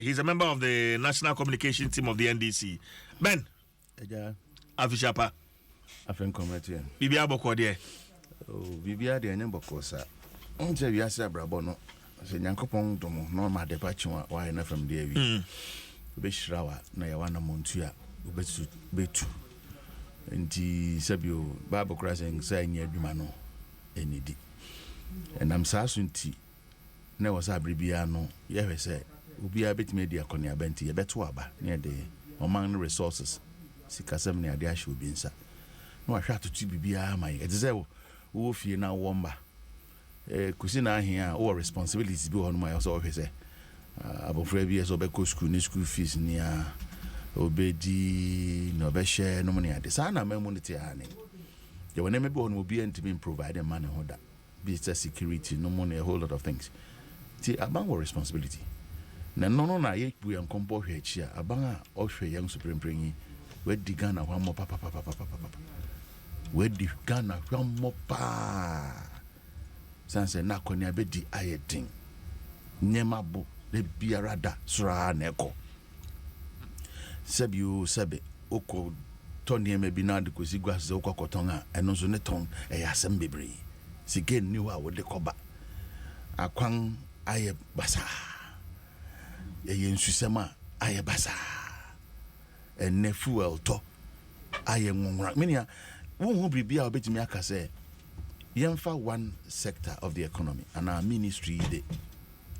He's a member of the National Communication Team of the NDC. Ben. Afishapa. Afen committee. Bibia boko de. Oh, Bibia de nyamboko sa. Onje wiase abrabo no. Se Nyankopon domo no ma de pachiwa wa na from there wi. Obeshirawa na ya wana montu a betu. Nti sabio Bible crossing say nya adwuma no enidi. Enam sasunti na wasa bribia no ye hwese obia betime dia konia benti ye beto aba na de oman resources sikasem ne ade ahye obi nsa na wahwa atotu bibia mai edize wo fie na womba kusi na ahia o responsibilities bi ho no mai so hwese abofra bi so be ko school ni school fees ni a obedi no be share no money ade sa na mamu ne te ane ye wona me bi ho no obi antimi provide money ho da be security no money a whole lot of things ti aban wo responsibility na na ye bu yan kompo hwe achi a aban a ohwe yan supremeprenyi we di Ghana hwa mo papa we di Ghana hwa mo pa sanse na koni abedi ayedin nyema bo le biara da sura na eko sebe oko toni eme bi na de kosi gwase okokoton a eno so ne ton e yasem bebre sigen ni wa wo de koba akwan aye basa ye nsusema aye basa ene fuel to aye nwonwra menia wo hu bibia obetimi aka se yemfa one sector of the economy and our ministry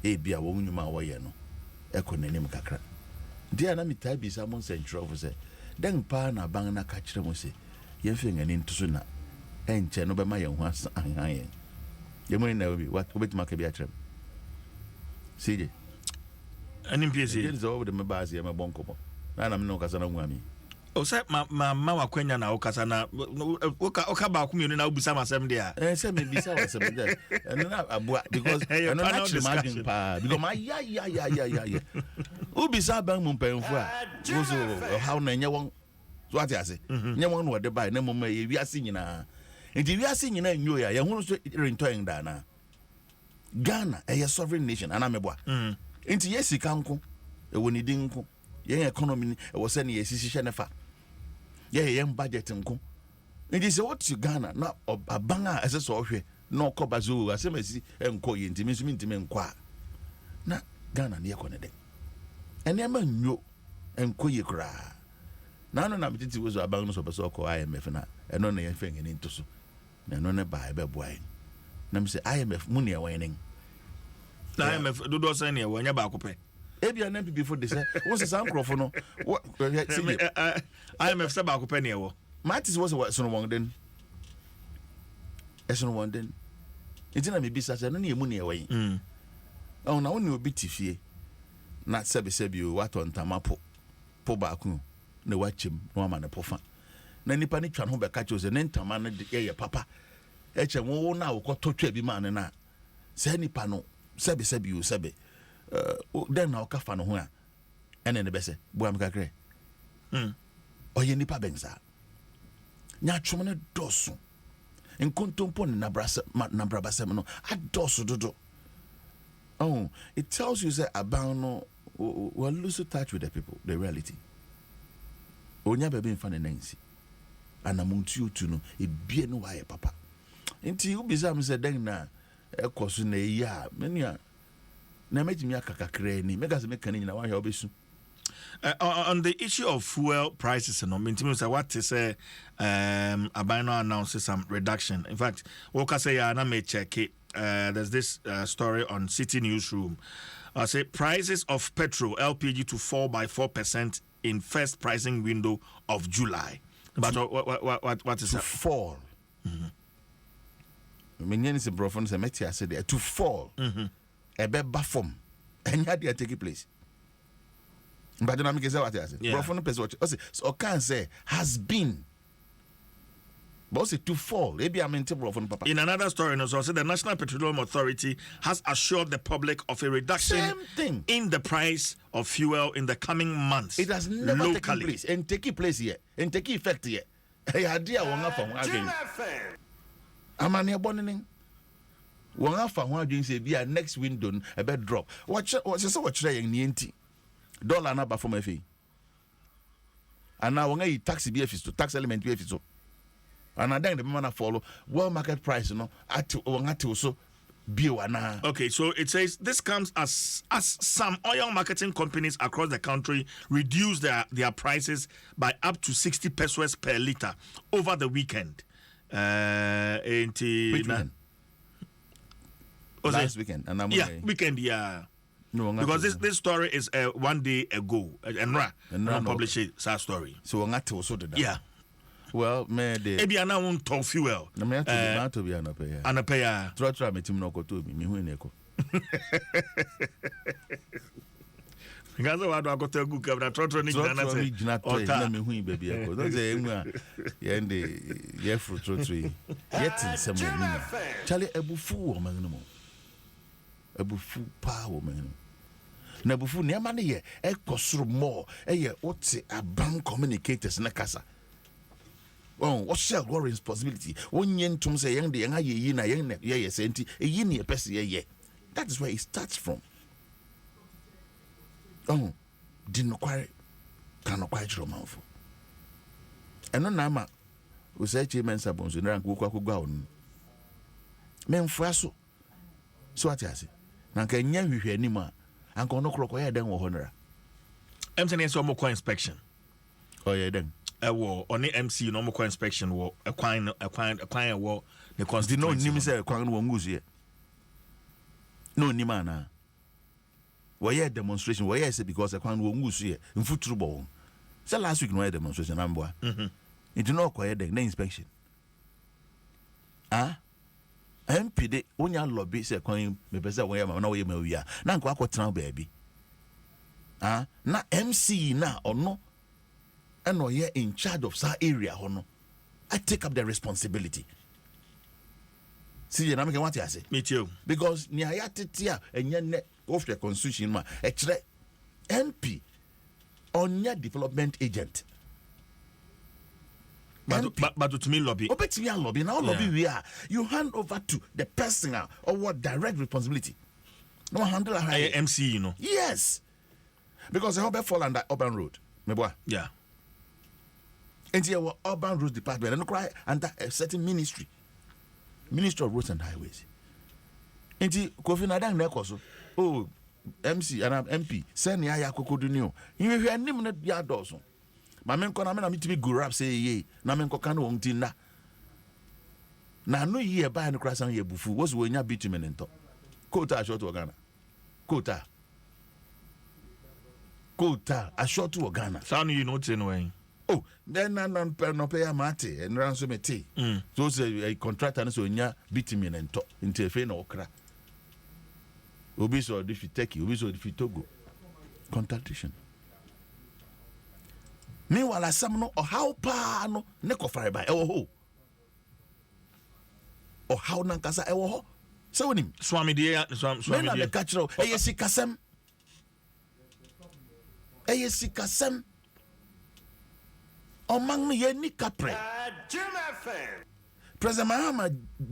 de bia wo nyuma wo ye no ekononim kakra dia na mitai bi sa mon central for se den pa na ban na ka kire mo se yemfa ngani ntuso na enche no be ma ye hu ahan ye mo na obi what obetimi aka bi a kire CJ NPC is over the Mabazi and my bonko. And I'm no Casana Wami. Oh, say, my Quenya now, Casana, Okaba community now, Busama 7 there. And send me beside 7 there. And then because I'm not imagining because my yeah. Who beside Bangmumpen for how many one? What I say? No one would buy no more. We are singing. And if we are singing, you are young, returning Dana. Ghana, a sovereign nation, and I'm a boy. Into yes, kanko, a winnie dinko, young economy, was sending a decision of young budget and co. It is what you Ghana, not a banger as a software, no cobazu, as a messy and co intimacy men qua. Not Ghana near Conade. And never knew and coy cry. None of it was a bonus of a so called IMF and on anything in into so. And on a buy wine. Nam say IMF money waning. IMF do do say near when you back up. Ebi an MP before this. What's the microphone? What IMF say back up near wo. Matis was what so one then. Eso one then. It's na me bisa say no near money away. Oh na woni obi tifie. Na sebi o what on tamapo. Po back no na wachim no ama na pofa. Na nipa ni twa no be ka chose ne ntama no ye papa. Eche wo na wo kototwa bi man na se nipa no sebi o sebe den na okafa no ho a ene ne bese boam kakre oye nipa benza nya twom ne doso enkontompo ne nabrabasem no adoso dodo. Oh, it tells you that about no we lose touch with the people, the reality. Onya bebe mfa ne nansi anamuntu otu no ebie no waye papa. Nti ubizam se den na ekoso na ya menia na metimi akakakra ni mega se meka ni na wa hwe obesu. On the issue of fuel prices, and no, say what is Abino announces some reduction. In fact, Woka say I may check it. There's this story on City Newsroom. Say prices of petrol LPG to fall by 4% in first pricing window of July. But what is to that? Fall? Many is a brofon say metia said to fall. A bed bafom and had they take place. But the name is what I say. Brofon person what so can say has been. But say to fall. Maybe I mean to brofon papa. In another story, also the National Petroleum Authority has assured the public of a reduction in the price of fuel in the coming months. It has never taken place and take place here and take effect here. Hey, idea won't from again. Amani aboning. Won't have one again say be a next window a bed drop. Watch so what trying nienti. dollar na ba from FA. And now when you tax BF to tax element BF so. And then the man follow world market price, you know, at also be. Okay, so it says this comes as some oil marketing companies across the country reduce their prices by up to 60 pesos per liter over the weekend. Which weekend? Last weekend. And weekend, yeah. No, because this story is 1 day ago. And published that story. So also did that. Yeah. Well, maybe I now want to fuel. To be an appear. An appear. Try me to no go to me when echo. Because what I got to go cover that trotro ni jana me hu baby echo. Don't say yende ye fruit tree. Yet in some Charlie ebufu woman no more. Ebufu pa woman. Na ebufu ne ma ne ye e kosoro more. E ye ote aban communicators na kasa. Oh, what shall what responsibility? One yen to say young the young ye na young ye senti a yin ye person ye. That is where it starts from. Oh, didn't quite cannot quite romance. And no nama we say chairman sabons and rank go on. Men faso. So what I say. Nanka nya hwehwe anima. Anka no kroko ya den wo honora. Mpensenpensenmu more inspection. Oh yeah then. On the MC no more inspection war a quine war the constituency. No nim say kwan no nguzie. No nimana. Why demonstration? Why say because a kwan no nguzie mfuturu bo. Say last week no demonstration amboa. It no quiet the inspection. MP de onya lobby say kwan me pese why na we ma wi a. Na nko akotran baabi. Na MC na ono and no here in charge of that area hono. I take up the responsibility. See, you know what I say? Me too. Because ni ayatitia enye of the constitution ma echre MP on your development agent. But to me lobby. But to me lobby now lobby we are. You hand over to the person or what direct responsibility. No handle a MC, you know. Yes. Because I hope I fall under urban road. Me boy. Yeah. And here were urban roads department and cry under a certain ministry of roads and highways. And he Kofi Nadang Nekoso, oh MC and MP send ya kokodu new. You hear him na ya doso. My men kona me na mitimi guru up say ye na men kokano wontinda. Na no ye ba no krasan ye bufu was we nya bitumen ento. Kota short to Ghana. Kota a short to Ghana. Sound you know way. Oh, then no pay mate and ransom me tea. So say a contractor so nya bitumen and to into a fe no okra. Obi so if you take you, obi so if you togo. Contradiction. Meanwhile, as some no or how pa no neko fire by ho. Or how nankasa ho. So him. Swami dear, Swami dear. Catch no. Ayesi kasem. Ayesi kasem. Among me, ye ni capre. President Mahama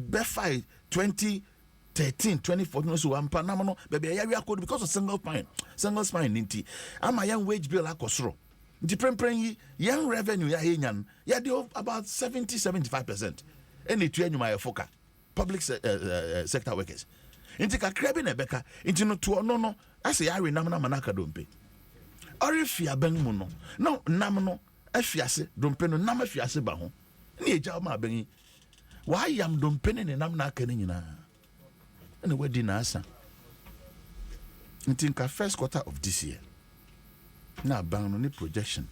Befai 2013, 2014, so I'm Panama, baby, I code because of single spine ninety. I'm a young wage bill akosro. The prem young revenue ya hinyan, ya do about 70-75%. Any train you my foka, public sector workers. Into a crab in a becker, into no, I say I remember Manaka don't pay. Or if you are Benmuno, no, namano. Afiase dompeno nam afiase ba ho na eja ma ban why am dompeno ne nam na aka ne nyina na wadi na asa ntinka first quarter of this year na ban no ne projection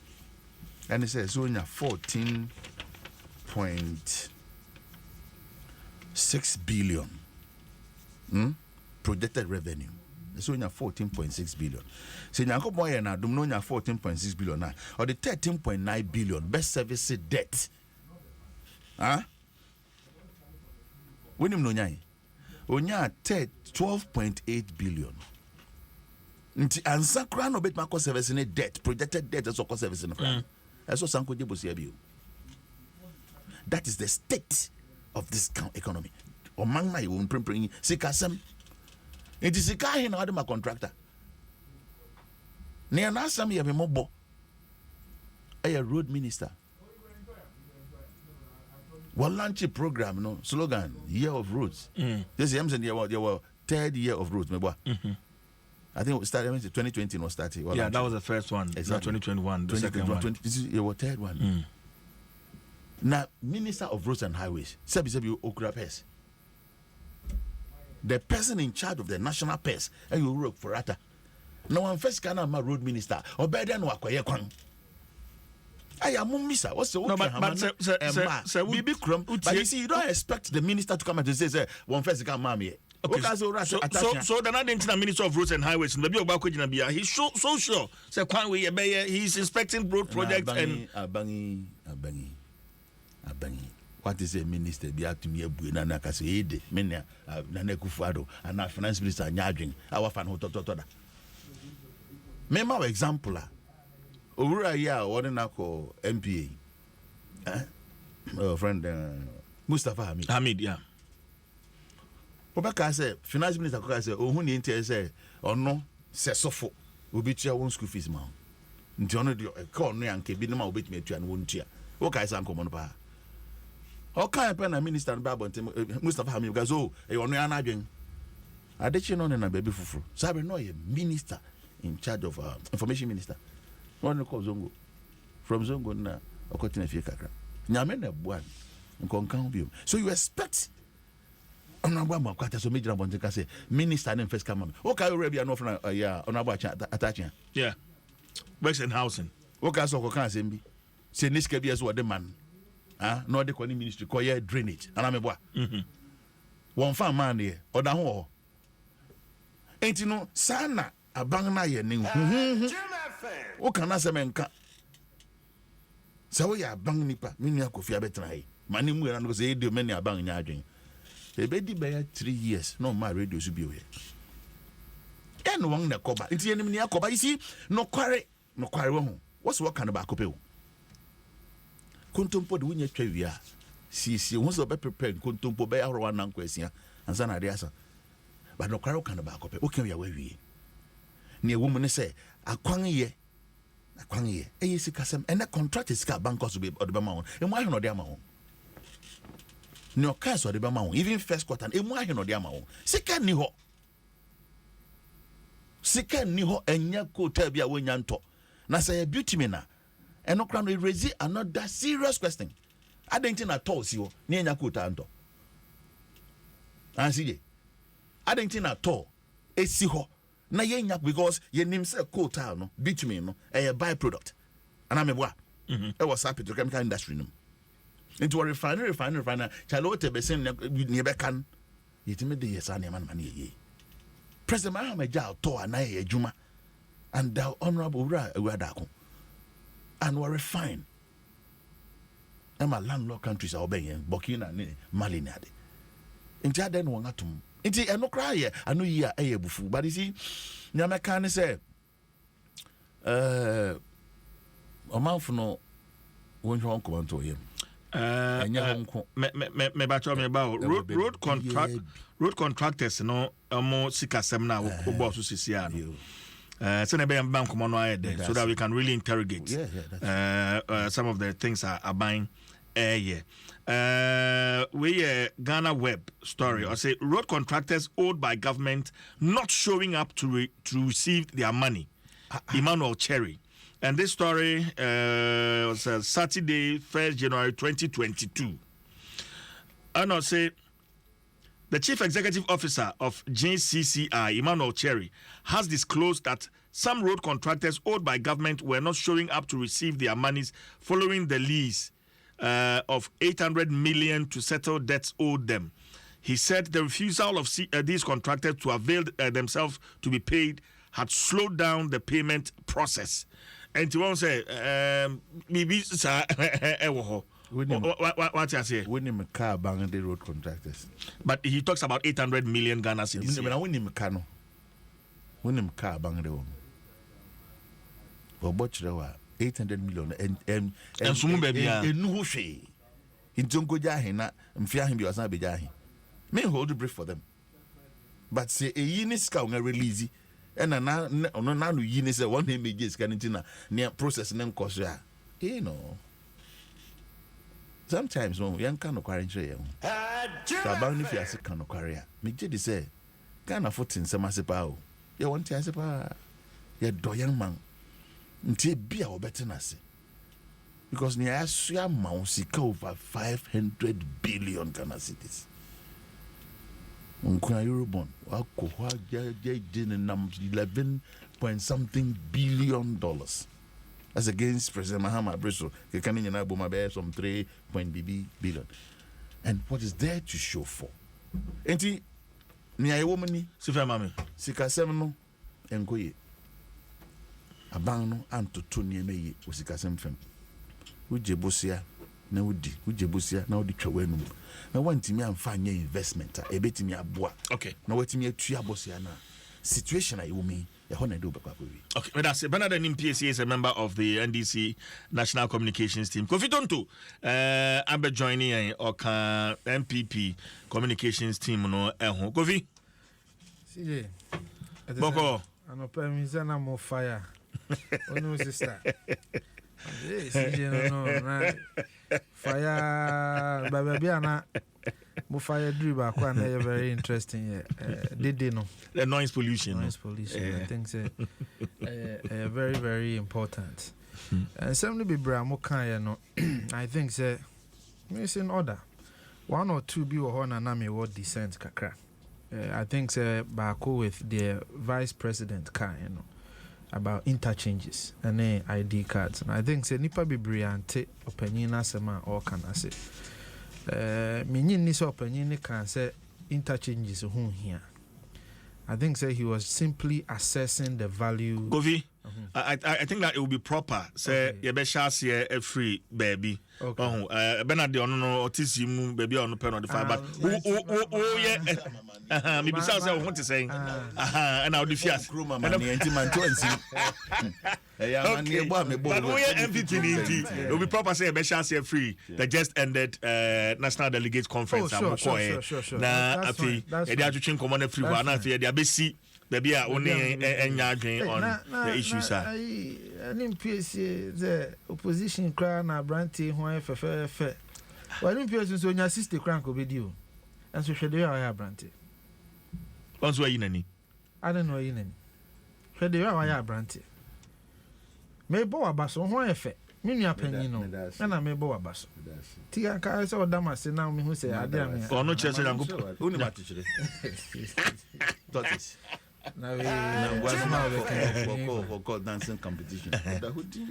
and it says so nya 14.6 billion projected revenue. So we have 14.6 billion. So Yanko Boy and Adom no 14.6 billion now. Or the 13.9 billion best service debt. When you know nyai. Onya 12.8 billion. Nti ansa kra no bet mako service in debt, projected debt as cost service in the Eso sanko jebo siabi. That is the state of this economy. Omang my own prempring sikasem. It is a guy in order my contractor. Near Nasam Yamobo, a road minister. Well, launch a program, no slogan, Year of Roads. This is your third year of roads, I think it started 2020 was started. Well, yeah, that was the first one. Exactly. 2021, the second one. This is your third one. Now, Minister of Roads and Highways, Sebi Okura Pes. The person in charge of the national pest, and you work for Rata. No one first can have my road minister, or better than Wakoye Kwan. I am Mumisa. What's the no, but Bibi Krum. But you see, you don't expect the minister to come and say, one first can mammy. Okay, so the not Minister of Roads and Highways, and the Bio he's so sure. So he's inspecting road projects and Abangi. What is a minister? Be out to me a buena casade, Menia, Nanekufado, and our finance minister Nyadring, our fan hototoda. Memo example. Over a year, what an call MPA. Friend Mustafa Hamid, yeah. Papa say finance minister say oh who need say or no say sofo obi tua won school fees ma nti ono de call no yanke bi no ma obi tumi atua no won tua wo kai san komo no pa o kai pe na minister no ba bonte Mustafa Hamid guys oh e ono ya na adwen adechi no na baby fufuru sabe no ye minister in charge of information minister one call Zongo from Zongo na okotina fie kakra nyame na buan nkonkan bi so you expect Honorable Kwata so major Bonte say minister and first come. Okay, already an offer honorable attaching. Yeah. Works in housing. Okay, so can say me. Say this can be as what the man. No the ministry call drainage. And I'm a one farm man here or the whole. Ain't you know sana a bang na ye ning. O can answer menka. So we are bang nipa, minia kofia betray. Mani mu and go say do many a bang in Ebedi by 3 years, no my radio should be here. And one na koba. It's the enemy koba. You see, no quarry. What's what kind of back? Kuntumpo the winner trivia. See, once the prepared Kuntumpo by our one question, and Sana Diasa. But no quarry kind of back. Okay, we are where we near woman say, a quangy. A yes, Cassam, and that contract is car bankers to be or the amount, and why not the amount? No case or the Bama, even first quarter, and why no diamond. Second niho, and Yako Tabia Winyanto. Na say a beauty mina, and no crown will raise another serious question. I didn't think I told you, near Yakuta Anto. Answer I didn't think at all. A siho, na yak because your name said Kotano, bitumen, a byproduct. And I'm a boy. I was happy to chemical industry. Into a refinery, Charlotte Bessin never can. It made the yes, man, money. President Mahameja to an eye Juma, and thou honorable Radako, and were refined. And my landlord countries are obeying Burkina Malinade. Into I then want to. Into a no cry, I know ye are a bufu, but you see, Yamakan say, a month no, when you won't come to him. Me about road contractors no more sika semna obo so sisia no so na be bank mo no ayede so that we can really interrogate some of the things are buying we Ghana Web story or say road contractors owed by government not showing up to receive their money. Emmanuel Cherry. And this story was Saturday, 1st January 2022. And I'll say the Chief Executive Officer of JCCI, Emmanuel Cherry, has disclosed that some road contractors owed by government were not showing up to receive their monies following the lease of 800 million to settle debts owed them. He said the refusal of these contractors to avail themselves to be paid had slowed down the payment process. And to one say, maybe what you say? We need a car bang the road contractors. But he talks about 800 million Ghana cedis. We need a car no. We need a car bang the one. For butch there were 800 million and some baby and no she. In Junko Jahina, and fear him you as I be Jahi. May hold the brief for them. But say a unis cow release and na no yini say one name is scanning near process and cost ya. You know. Sometimes no young can acquire so about if you are can acquire. Me did say can afford in some asepao. You want to asepa ya do young man. Nti be our better nasi. Because near Asia Mousika over 500 billion Ghana cedis. Unkuna Eurobond, wako in 11 point something $billion. As against President Mahama Brisso, can you know some 3 point billion. And what is there to show for? Enti ni a woman Sifa mami. Sika semno enkoye. Abang no anto to nieme osika semfem. Uje bosia na udi na udi twawenu na wantimi amfa nya investment a ebetimi aboa okay na watimi atua bosia na situation ayi wumi e ho na do bekwa kowi okay but that's Bernard MPSA is a member of the NDC National Communications Team. Kofi Tonto abe joining oka MPP Communications Team no ehun Kofi CJ boko anopa mi sana mo fire onu sister. CJ no fire baby ana mo fire drew back one very interesting did no the noise pollution I think say very very important and some be bra mo kan no I think say missing order one or two be ho na me what decent kakra I think say back with the vice president kan about interchanges and ID cards. And I think say nipa bebre ante opinion asema or can I say minyin ni so opinion can say interchanges who here. I think say he was simply assessing the value. Kofi, I think that it will be proper. Say you be share a free baby. Okay. Bernard de ono otisimu baby ono pen on the fire but oh yeah. Me bisa say what to say. And I would fias. And enti man to ensi. Man e bo me bo. But we MPP it will be proper say be share free. They just ended national delegates conference sure. Na afi e dey atwetwe komo na free wa na afi e dey abesi baby a only enya adwen on the issues are. An MPSA the opposition cry na branty ho fe. One MPSA so nya sister crank obedi o. And so hwede ya branty. Once we yinani. I don't know yinani. Hwede ya branty. Me bo abaso ho efe. Me nua panyin no. Na me bo abaso. Ti aka say odama se na me hu say ade am. Ono chese yango. Uni matichire. Totis. Na we na we dancing competition. Da hudi.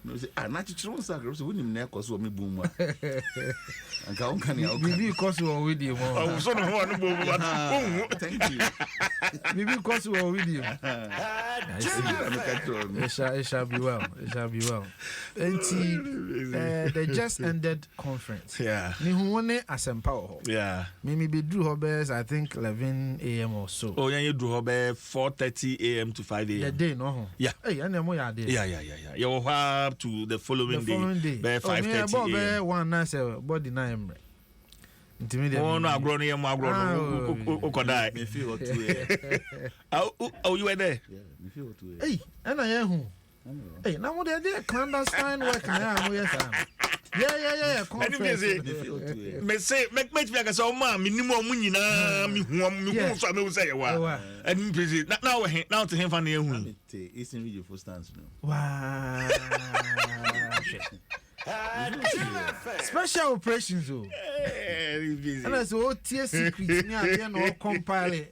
No say anachichire on sakre so woni na ekoso me bu mu a. Anka on kan ya o kan. Bibi koso wo with you mo. Oh so no ho no bo bu. Thank you. Bibi koso wo with you. It shall be well. And the just ended conference. Yeah. Me who won it asempa ho. Yeah. Me be drew hobes I think 11 a.m. or so. Oh yeah, you drew hobe 4:30 a.m. to 5 a.m. The day no. Yeah. Hey, and mo ya day. Yeah. You will have to the following day. By 5:30 a.m. One nice body na emre. Oh no, agro no yam agro no ukodai. Me feel 2 a.m. Oh, you were there? Yeah, me feel 2 a.m. Hey, and I am. Hey, now what they clandestine work na mo yes am. Yeah. Conference. Me say make me like say o ma minimum mu nyina me hu so me say wa. And me now to him fan na hu. Eastern region for stance no. Wow. Special operations oh. And as o tie secret ni ade na o compile.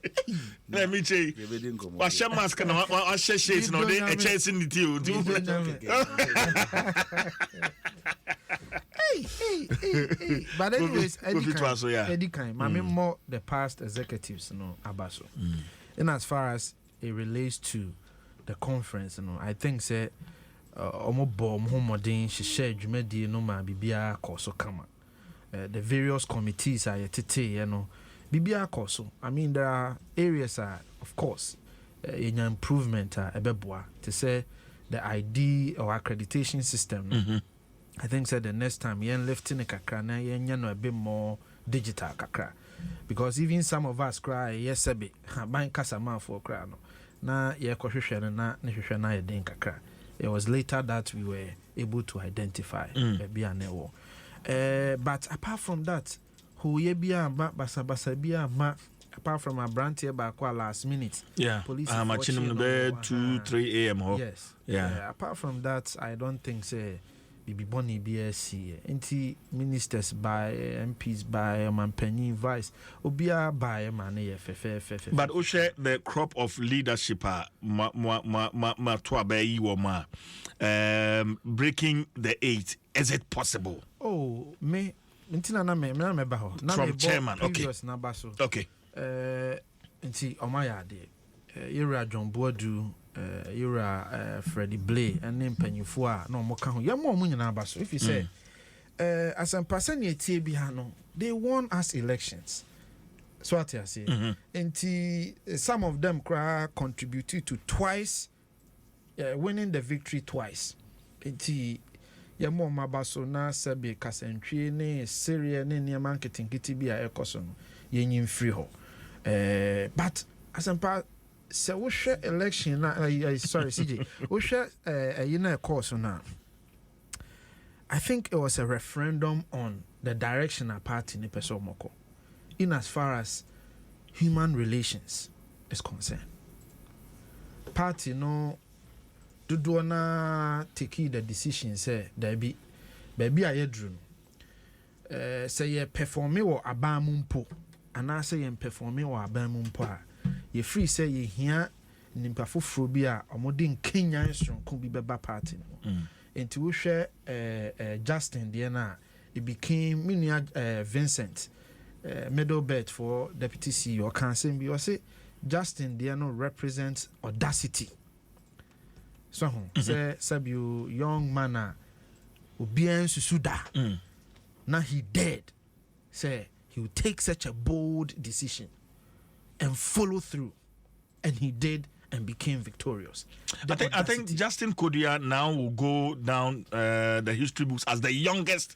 Let me say. Wa share mask na wa share shades no dey e chase ni ti o. Hey. But anyways, Eddie kind. More the past executives, Abaso. And as far as it relates to the conference, I think say omo bom homodin hye dwumadi no ma bibia koso kama. The various committees are tete, bibia koso. I mean there are areas of course in improvement ebeboa to say the ID or accreditation system. I think said the next time yen lifting a kakra na yen no a bit more digital kakra because even some of us cry yes a bit ban kasama for cry no na ye kohwehwe na ne hwehwe na ye den kakra. It was later that we were able to identify baby anewo. But apart from that, who ye be a basa be a apart from a brand here back last minute. Yeah. Police Matching them there 2-3 a.m. Yes. Yeah. Apart from that, I don't think say Bibi Bonnie BSC. Anti ministers by MPs by Mpensenpensenmu vice. Obia by man FFF. But Oshe, the crop of leadership breaking the 8. Is it possible? Oh, me ntina na me baho. From chairman, okay. Okay. Nti omaya de. Yura John Boadu, Yura Freddie Blay, and then Penyufo a no mo ka ho. Ye mo nyina ba so. If you say as a person ye tie bi ha no, they won us elections. So what I say. Nti some of them contributed to twice winning the victory twice. Nti ye mo mabaso na sebe kasentwie ne serie ne ne marketing kiti bi a ekoso no ye nyim free ho. But as a so we share election sorry CJ we share a course now. I think it was a referendum on the direction of party in Pesomoko in as far as human relations is concerned. Party no do na take the decision say there be baby a yedru say ye perform or abamumpo and I say ye perform or abamumpo ye free say ye here nimpa foforo bi a omodin Kenya nson bi beba party no enti wo hwe Justin there na it became Minia Vincent middle bed for deputy CEO can say be say Justin there no represents audacity. So say you young man obian susuda now he dead say he would take such a bold decision and follow through, and he did and became victorious. I think Justin Kodia now will go down the history books as the youngest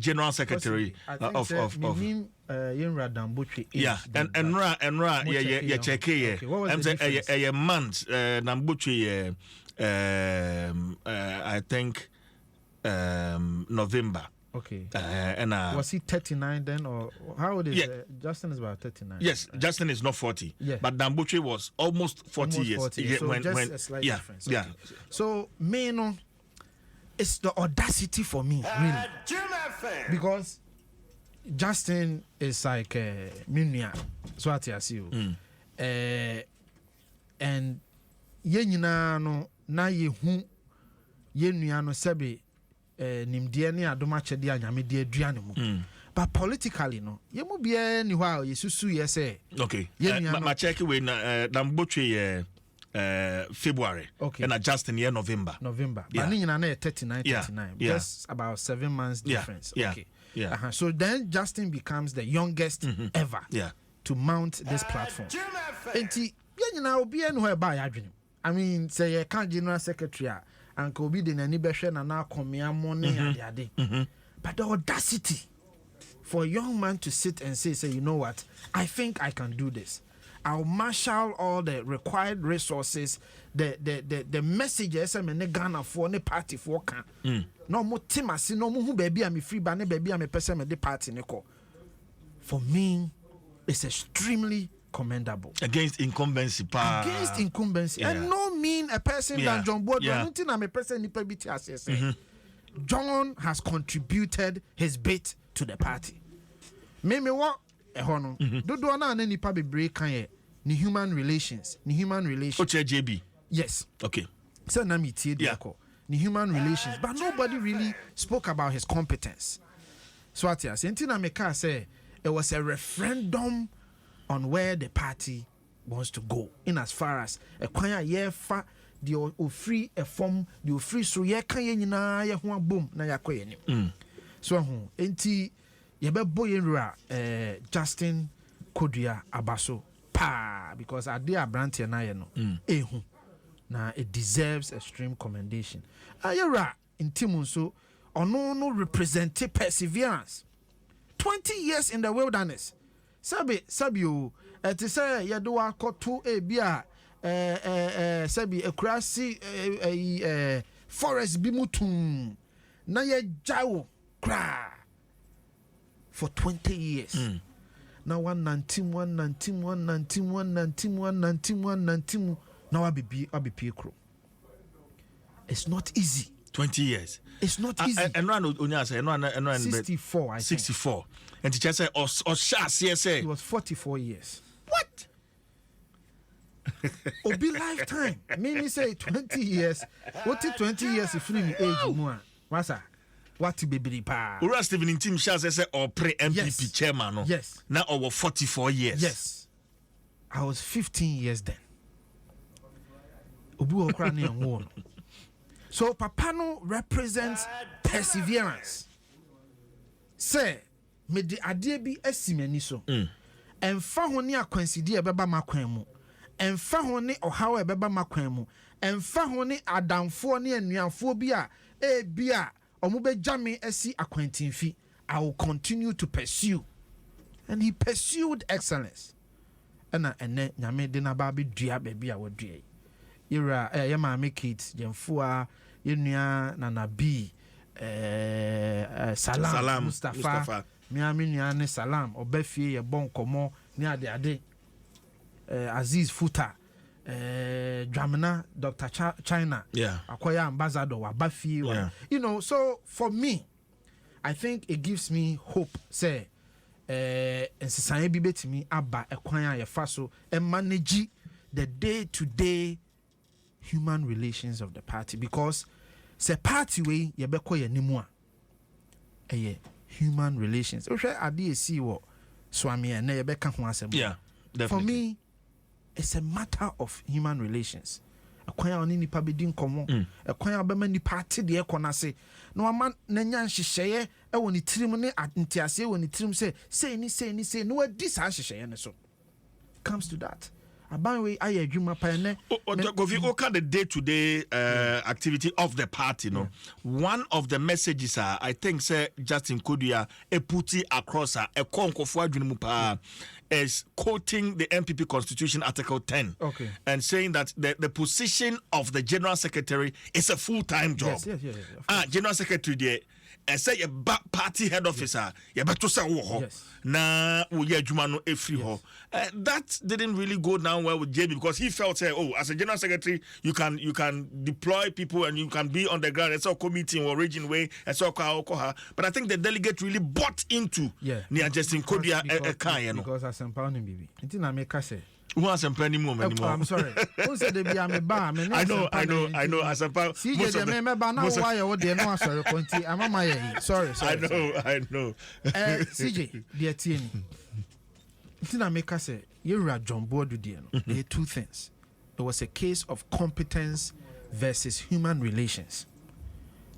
general secretary of yeah, and check here. I'm saying a month Nambuchi I think November. Okay. And was he 39 then, or how old is Justin? Is about 39. Yes, Justin is not 40. Yeah. But Dambuche was almost 40 years. 40. Yeah, so when a slight difference. Okay. Yeah. So me it's the audacity for me, really, because Justin is like Minia. So I see you. And ye nyina no na ye hu ye nua no sebe nimdeɛ ne adom akyɛde anyame de aduane mu. But politically no ye mu bia ni hɔ a yesusu ye say okay ma check we na Mbotwe February and Justin year November but ni nyina na 39 just about 7 months difference. Okay. So then Justin becomes the youngest ever to mount this platform. Enti ye nyina obi enu hɔ ba ya adwene. I mean say ye kan general secretary and could be the nani beshe na na komia money ade. But the audacity for a young man to sit and say, you know what, I think I can do this. I'll marshal all the required resources, the messages and me Ghana for ne party for can. No more timasi, no more baby I'm free ba ne baby I'm a person me the party neko. For me, it's extremely commendable. Against incumbency. And no mean a person than John Boyd. I'm a person nipa biti as John has contributed his bit to the party. Meme what hono. Do na na nipa bebre kan ye ni human relations. Oche JB. Yes. Okay. So na mi tie diako. Ni human relations, but nobody really spoke about his competence. So what you say? Ntina meka say it was a referendum on where the party wants to go in as far as a kwanya ye fa the free a form the free so ye kan ye nyina ye ho abom na yakoye ni so ho enti ye be boyenra Justin Kodua Abaso pa because ade abrante na ye no ehu na it deserves extreme commendation ayera intimu so ono no represent perseverance 20 years in the wilderness. Sabio, to say Yadua Kotu a bia, Sabi, a crassy forest bimutum, Naya Jaw, cra for 20 years. Now 119. Now I'll be Piecro. It's not easy. 20 years. It's not easy. And run 64, I think. 64. And teacher say, or CSA. It was 44 years. What? Obi lifetime. Many say 20 years. What is 20 years if you age more? Masa, what to be pa? Ura Stephen in team shall say or pre MPP chairman. No? Yes. Now over 44 years. Yes. I was 15 years then. Obi okrani and so Papano represents perseverance. Say, me di adie bi esimani so. Emfa ho ne akwansidi ebeba makwan mu. Emfa ho ne ohaw ebeba makwan mu. Emfa ho ne adamfo ne anuafo bi a bia omo begya me asi akwantinfi. I will continue to pursue. And he pursued excellence. Ena ene nyame de na ba be dua ba bi a wodua. Ira yama make it jemfua yenua nana B Salam Mustafa miami nua ne Salam obafie ye bon komo ni ade Aziz Futa Dramina Dr. China akoya ambassador wa bafie you know. So for me I think it gives me hope say ensisan bi betimi aba ekwan a ye fa so manage the day to day human relations of the party, because se party way ye beko ye nimu a human relations. O hwe ade esi wo swami na ye beka ho asem. Yeah, definitely. For me it's a matter of human relations. Akwan oni nipa be din komo, akwan abema ni party de ekonase. No ama na nya nhyehyeye e woni tirim ne antiase woni tirim say ni no adi sa nhyehyeye ne so. Comes to that. The day-to-day activity of the party, no. One of the messages I think say Justin Kodia putti across a konko is quoting the MPP Constitution Article 10, and saying that the position of the General Secretary is a full-time job. Yes. General Secretary there. And say a party head officer, you better say na jumano efri. That didn't really go down well with JB, because he felt say, as a general secretary, you can deploy people and you can be on the ground. It's all committee or region way. It's all but I think the delegate really bought into Justin Kodia because as empowering baby. It's not make us say. Who has Mpensenpensenmu anymore? I'm sorry. Who said they be a bar? I know. As a part, see, most of the why you they know. Sorry, Conti. I'm my sorry. I know. CJ, dear Tieni. It's not make us say you're John Board. There are two things. It was a case of competence versus human relations.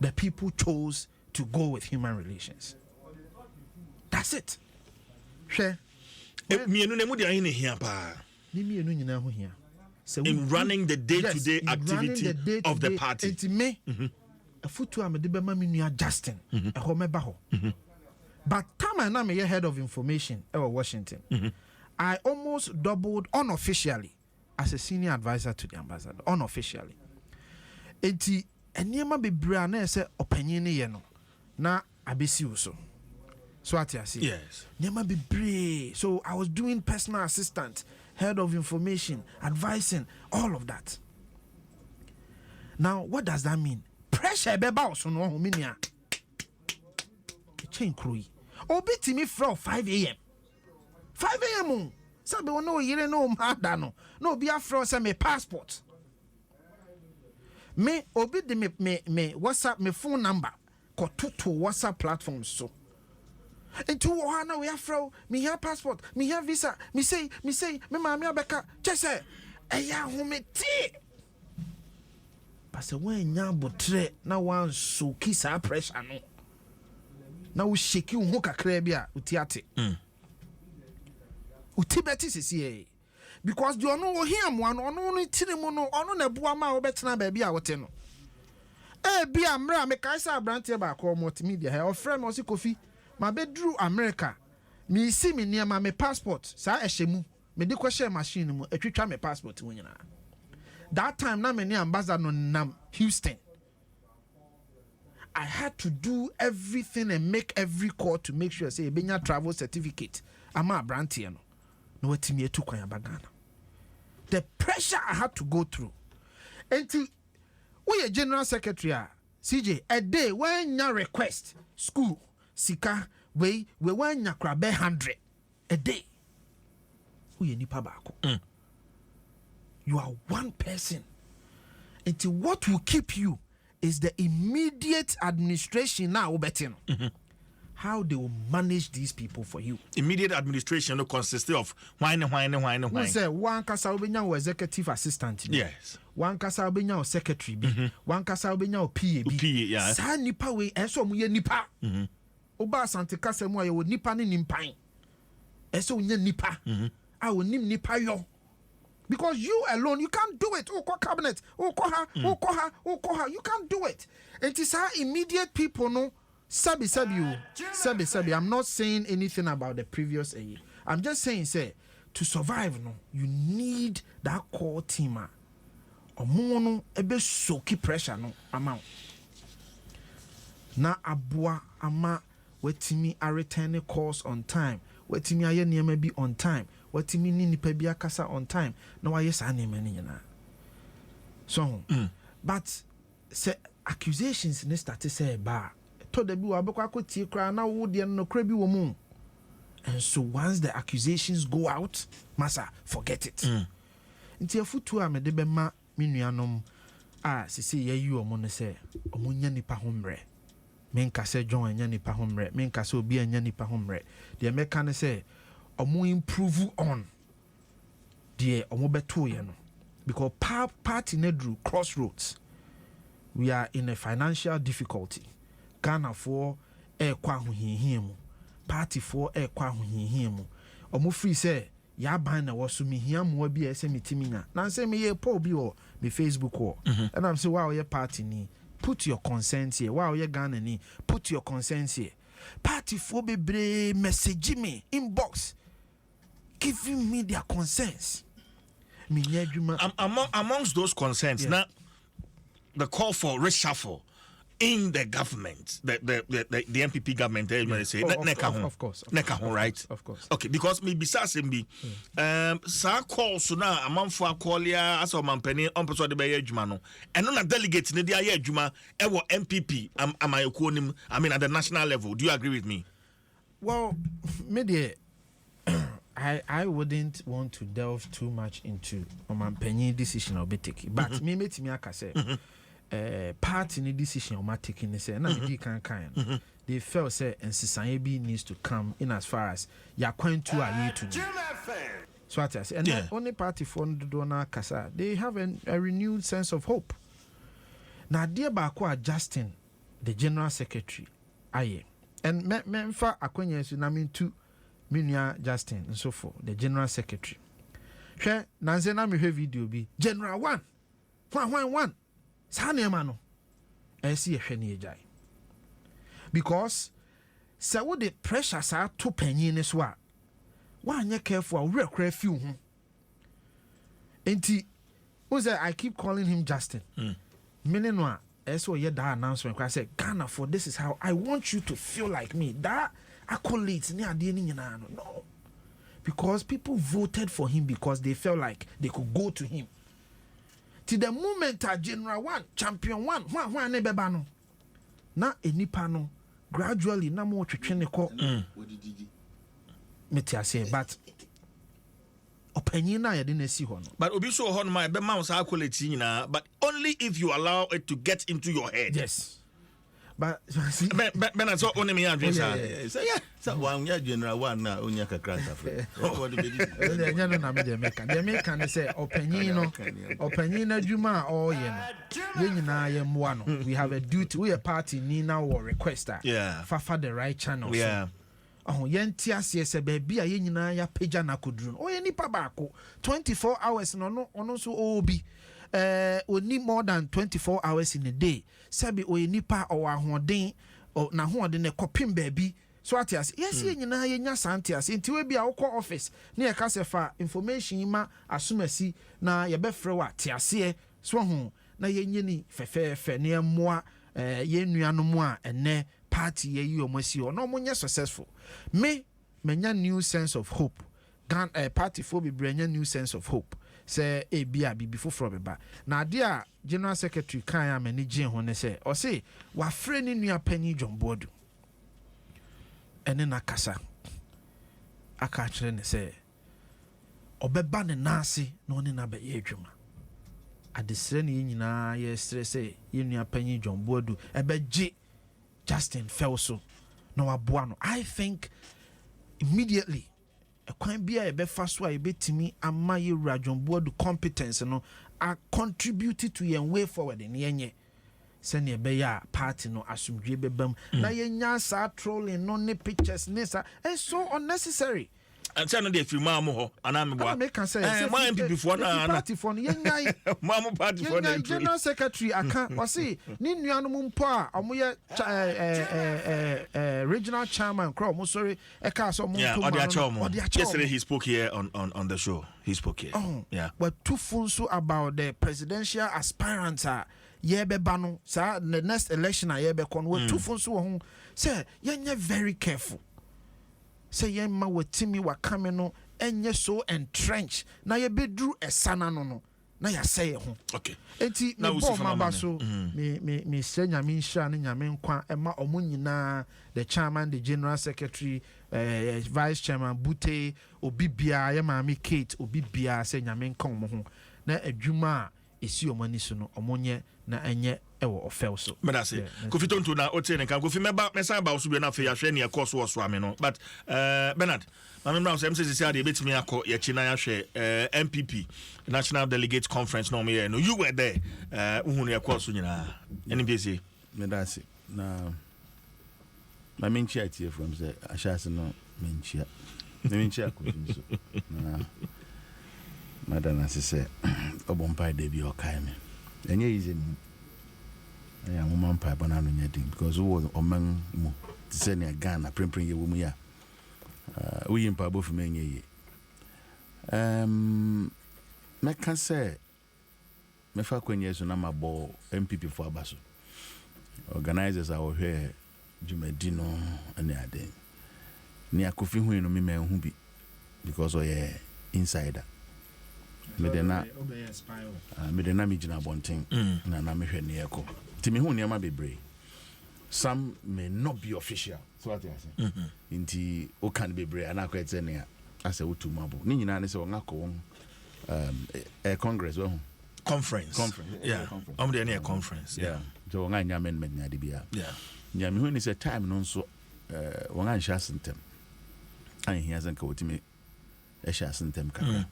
The people chose to go with human relations. That's it. Share. In running the day-to-day activity of the party. Justin. But time I am head of information at Washington. I almost doubled unofficially as a senior advisor to the ambassador. Unofficially. Enti enema bebre na say opinion ye no na abesi uso. So what I see. Yes. Nema bebre. So I was doing personal assistant, head of information, advising, all of that. Now, what does that mean? Pressure beba so no ho minia. Chain crew. Obi me from 5 a.m. 5 a.m. Sabe we no yire no mada no. No be afro say me passport. Me obi de me WhatsApp me phone number ko to WhatsApp platforms so. And to Ohana we afro me here passport, me here visa, me say me mama abeka just say eya ho me ti. But say when nya botre na wan so kisa pressure no. Na we shake you ho kakra bia uti ate. Uti beti sisi because the ono wo hia mo ano no tiri mu no ono na bua ma wo betena ba bia wote no. Bia mra me kai sa brante ba ko multimedia he ofre me osi Kofi ma bedru America me see me near my passport sa ehemu me di share machine mu etwitwa me passport mu nyina. That time na me ne ambassador no nam Houston. I had to do everything and make every call to make sure say benya travel certificate ama brantie no no watimi etu kwan abagana. The pressure I had to go through. Until we general secretary CJ a day when your request school sika we when your crab 100 a day. We nipa bako. You are one person. Until what will keep you is the immediate administration now betting. How they will manage these people for you. Immediate administration will consist of whine. Say one kasa obenya executive assistant. Yes. One kasa obenya secretary bi. One kasa obenya PA bi. PA, yeah. Sa nipa we eso mu ye nipa. Oba asante kasa mu aye wo nipa ne nimpan. Eso nye nipa. A wo nim nipa yo. Because you alone, you can't do it. Oh, cabinet. Oh, koha. You can't do it. It is how immediate people know. Sabi. I'm not saying anything about the previous year. I'm just saying, say, to survive, no, you need that core team. Omono ebe soki pressure no amount. Na abua ama wetimi a return calls on time. Wetimi aye niyama be on time. Wetimi ni nipa bi akasa on time. Na waye sa niyama ni nyina. So, but say accusations ne start say ba. To the bi wa bekwa ko tie kra na wo de no kra bi wo mu. And so once the accusations go out, massa forget it. Nti afutu a me de be ma me nuanom a sisi ye yi omo ne se omo nya nipa homre. Menka se John anya nipa homre. Menka se obi anya nipa homre. De meka ne se omo improve on de omo beto ye no. Because party ne drew crossroads. We are in a financial difficulty. Ghana for kwa huhihimu. Party for kwa huhihimu. Omo free say ya ban na wasu mi hiamu wa bi ese mitiminya. Na say me ye po bi o me Facebook o. And I'm say wow ye party ni. Put your consent here. Wow ye Ghana ni. Put your consent here. Party for bebre message me inbox giving me their consents. Amongst those concerns, now the call for reshuffle in the government, the MPP government, say, of course, right? Of course. Okay, because maybe Sasimbi, sa call so now a month for call ya as a man penny on person the Bayer Jumano, and on a delegate in the Ayer Juma, ever MPP, am I calling? I mean, at the national level. Do you agree with me? Well, media. I wouldn't want to delve too much into Omanpenny decision or be taking, but me aka say part in the decision or taking say na me kan they felt say Nsisanyebi needs to come in as far as you are going to a to so what I say and only party for Dona Kasa they have a renewed sense of hope. Now dear Bako adjusting the general secretary aye and memfa akwanya su na me too Minia Justin and so forth, the general secretary. She Nanzena me video be General 1. One. Sane mano. I see a heni jai. Because say what the pressures are to penny in this wa. One ye careful, real cray few. Enti was I keep calling him Justin. Meanwhile, so ye that announcement. I said, Ghana, for this is how I want you to feel like me. That accolades no, because people voted for him because they felt like they could go to him. To the moment General 1, Champion 1, no. Na enipa no gradually na mo twetwe ko. But opinion na ye dey see ho no. But obi so ho no ma be ma us accolades nyina, but only if you allow it to get into your head. Yes. But Ben so only me adwin say so one year General 1 na onya kakra tafre. What do you nya no na me dey make. Dey make can say opinion adwuma all ye no. Ye nyina ye mwa no. We have a duty, we a party ni na or requester. Fafa the right channel. Yeah. Oh, yenti ase se baby a ye nyina ya pagya na kodru. Oh ye nipa baako 24 hours no ono so obi. Only more than 24 hours in a day. Sabi o nipa o ahoden o na hoden e kopim baby so atias yes ye nyina ye nya santias nti we bia wo office na ye ka se fa information ma asomasi na ye befrɛ wa tiase so ho na ye nyini fefefe na emmoa ye nuanom a ene party ye yi omasi o no monye successful me menya new sense of hope gan party for be branya new sense of hope say e bia bibi foforo beba na ade a general secretary kan ya mani gye ho ne say o say wa frɛ ni nua panyi John Boadu ene na kasa aka kyerɛ ne sɛ ɔbɛba ne naase na ɔne na bɛyɛ adwuma adesrɛ ne nyinaa yɛ srɛ sɛ yɛnua panyi John Boadu ɛbɛgye Justin Felso na waboa no. I think immediately ɛkwan bia ɛbɛfa so a yɛbɛtumi ama yɛwura John Boadu competence no a contribute to your way forward in yenye sɛnea ɛbɛyɛ a party no asomdwe bɛbam na yɛnya saa trolling no ne pictures ne sa it's so unnecessary. And say no dey free ma mo ho ana me boa make say ma MPP for na party for no yenyan ma mo party for na general secretary aka o say ni nuanom mpo a omoye regional chairman kro mo sorry e ka so mo to ma yesterday he spoke here on the show. He spoke here. Yeah, but too full so about the presidential aspirants yebeba no sa the next election yebe kon we too full so ho say yenye very careful. Say yemma watimi wakame no enye so entrenched na ye bedru esana no na ya say ho. Okay. Enti na bo maba so me say nyame nhia ne nyame nkwa ema omo nyina the chairman, the general secretary, vice chairman Bute obibia ye maami Kate obibia say nyame nka omo ho na adwuma esi omani so no omonye na enye ewo Felso. But I say Kofi Tonto na ote ne kan Kofi meba mesa ba so bi na fe ya hwe ne e course wo so ame no. But Bernard Mami Brown say MCC say dey betimi akọ ye chi na ya hwe MPP National Delegates Conference no me no you were there uhunu e course nyina any be say me da say na my main chair tie from say ashase no main chair Kofi so na madam say obompa dey bi okai me enye easy I am woman pie banana nyadin because who was oman mu say na Ghana prempren ye wo mu ya we impa both me nye me can say me fa kwenye so na mabo MPP for abaso organizers are here Jumedino and ade ni akofi hu no me hu bi because oye insider me de na me gina bonten na me hwe ne yeko timi hu niam bebre some may not be official so what you say inti o kan bebre ana ko etse ne asa wotu mabo ni nyina ne se won akọ congress wo conference yeah am there near conference yeah so won anya amendment na de bia yeah nyame hu ni se time no so won an sha sentem an hia zan ka wotimi e sha sentem kakra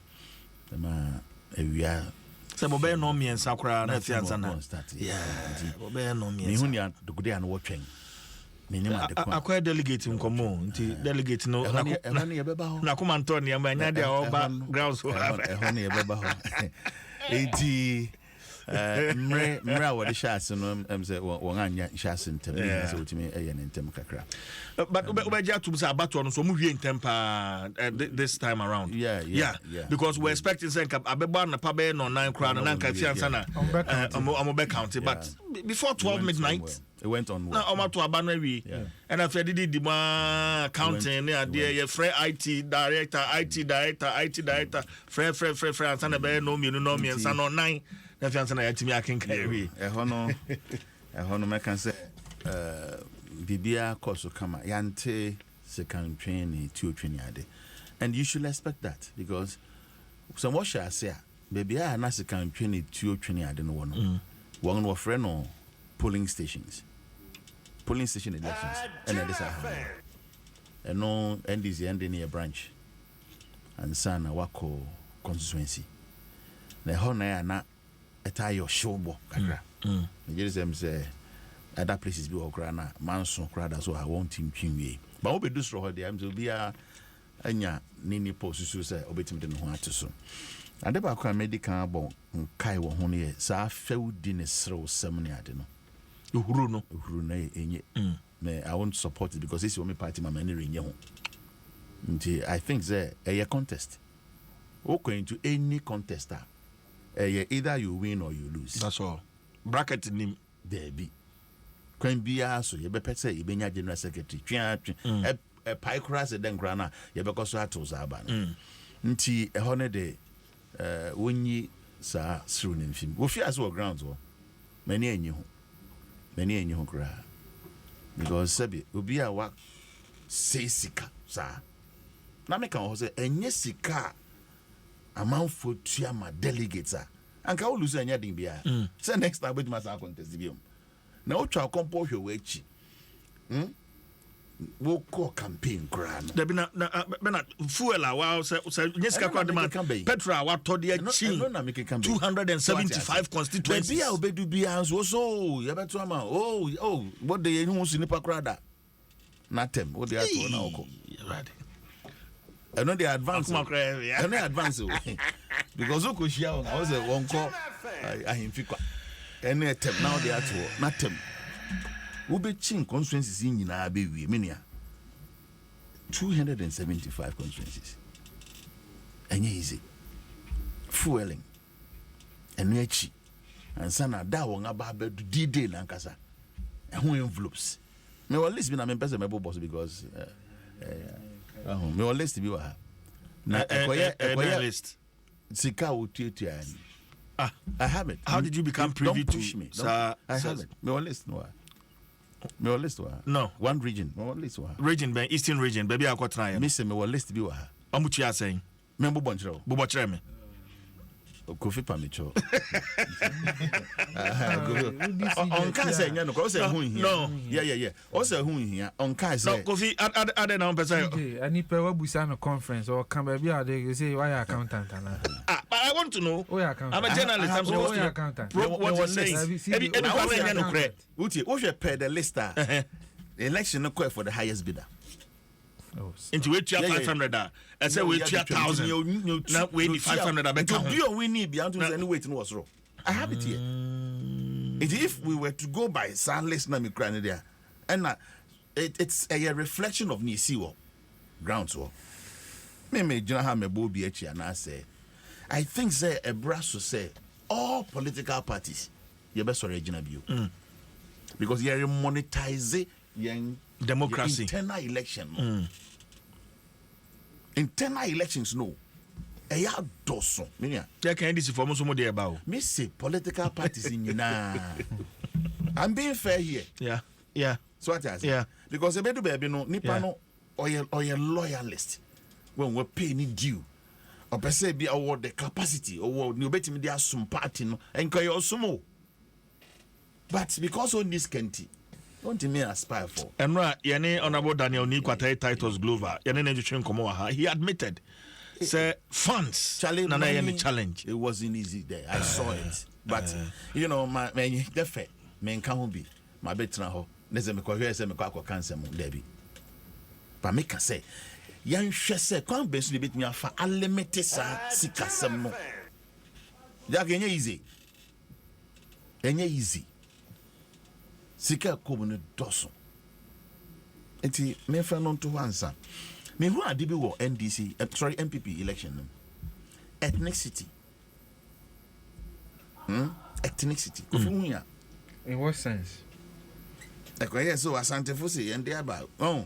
ma ewia se bo be no miensa kra na fianza na yeah bo be no miensa me hu ni dokude an wo twen me nyima de kwa akwa delegate nkomo nti delegate no na ye beba ho na kuma Antonio ya anya de oba grounds ho ho na ye beba ho enti mra wo de shase no say won anya shase ntem ni say otimi eye ne ntem kakra but obeja to say abato no so mu hwie ntem pa this time around yeah because we're expecting say abeba na pa be no 9 kra na nka fiansa na am be count but before 12 midnight it went on na omato abana wi and after did the counting na dey ye free IT director free ansa na be no mienu no miensa no 9 na fiansa na yatimi akenka wi ho no make say bibia course kama yante second train two train ade and you should expect that because some what shall say baby na second train two train ade no one no friend no polling station elections and this and no NDC and any branch and sana wako constituency na ho na etayo showbo kakra me say other places be okra na manso kra da so I want team twinwe but we do so there am so bia anya nini post so say obetim de no ho ateso ade ba kwa medical bon kai wo ho ne sa fewdi ne srew sem ne ade no Uhuru no. Uhuru na enye. I won't support it because this is only party my money renye. I think there a contest. Okay, into any contest, either you win or you lose. That's all. Bracket nim there be. Can be also you better say you be general secretary. A pie cross then grana you because so to Zaban. Nti a honor day when ye sa through in film. We fear as well grounds or many in you cry. Because Sebi will be a work say sika, sir. Na me kan say enye sika amanfo tua ma delegates a anka wo lose anya din bia say next time we must contest biom na wo twa compo hwe we chi wo ko campaign kra no there be na fuel a wow say nyesika kwa demand petrol wa to de chi 275 constituencies bia obedu bia so ye beto ama what dey hu su nipa kra da na tem what dey ato na oko right. I know the advance. I know advance. Because who could share? I was a one call. I him fikwa. Any attempt now they are to not them. Who be chin constituencies in Abbey, Minia 275 constituencies. And easy. Fueling. And nechi. And sana da wong about D-Day Lankasa. And who envelopes. Me at least been a member of my boss because me will list be wa na list sika wotuatu ani I have it. How did you become privy to me? I have it. Me will list no one region me will list wa region ben eastern region baby akotran me say me will list be wa amuchi asen me bobonchero me Kofi Pamicho. On can say no, cause no. Yeah. Also who here on can say. No, Kofi add now person. Any pewa busano conference or come baby they say why accountant but I want to know. I'm a journalist. I'm supposed to accountant. What you saying? Everybody no correct. What you pay the list the election no call for the highest bidder. Into which 500 I say we 1,000 now we 500 I bet you we need beyond any waiting was wrong. I have it here. If we were to go by soundless na me crying there and it's a reflection of Nisiwo grounds war. Me jina ha me bo bi achi and I say I think say a brass to say all political parties you best original bio because you monetize young democracy internal election internal elections no eya doso minia there can this for so mo dey about me say political parties in I'm being fair here yeah so what I say yeah because e be do baby no nipa no or your loyalist when we pay ni due or per se be award the capacity or you betimi dey asum party no enko your sumo but because on this county don't me aspire for. And right, yene honorable Daniel Nikwata Titus Glover, yene nejuchun komo ha. He admitted, say funds. Challenge. It wasn't easy there. I saw it, but you know, my the fact, me can't be my better ho. Neze me kwa se me kwa cancer mo debi. But me can say, yan shese kwa besu bit me afa alimete sa sikasem no. Ya kenye easy. Enye easy. Sika komune doso. Enti me fa non to answer. Me who are DB wo NDC, MPP election. Ethnicity. Ethnicity. In what sense? Like so Asante Fusi and about. Oh,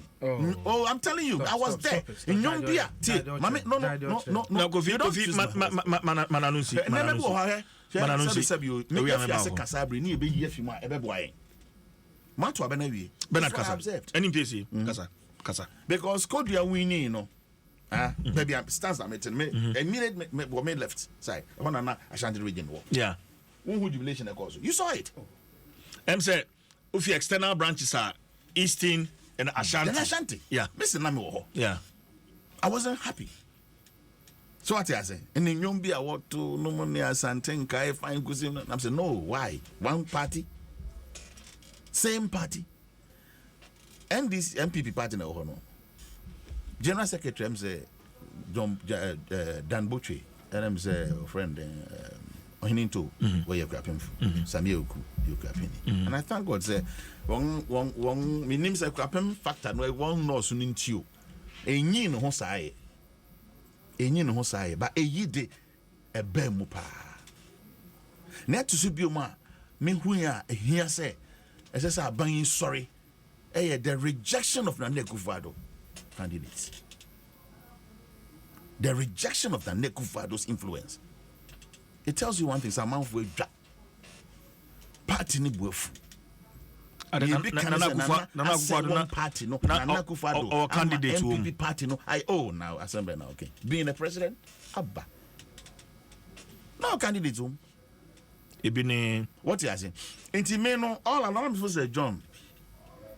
I'm telling you, I was there. In Yombia. No. Kofi Mananusi. Kasabri ni be yefi ma ebeboaye. Mato abenawi. Bernard Kasa. Any place Kasa. Because Kodia winning, no. Maybe I'm stands that meeting me. A minute me left side. One na Ashanti region war. Yeah. Who jubilation cause. You saw it. Say if your external branches are Eastern and Ashanti. Yeah. Mr. Nami. Yeah. I wasn't happy. So what I say? And in Yombi I want to no money Asante Kai fine cuisine. I'm saying no, why? One party? Same party. And this MPP party no. General Secretary say Dan Butchie and I'm say friend Ohininto, where you're grabbing Samioku, you grabbing. And I thank God, say, one, my name's a grabbing factor, no one knows soon into you. A yin hosai, but a yide a bemupa. Net to Subiuma, me who are here say, as I say, banging sorry, the rejection of the Nekufado candidates. The rejection of the Nekufado's influence. It tells you one thing, some of will drop. Party ni buefu. Party no. Nana Kufado. Or candidate MPP party no. Now assembly now. Okay. Being a president, Abba. No candidate home. What you saying? Inti me no all along before say John.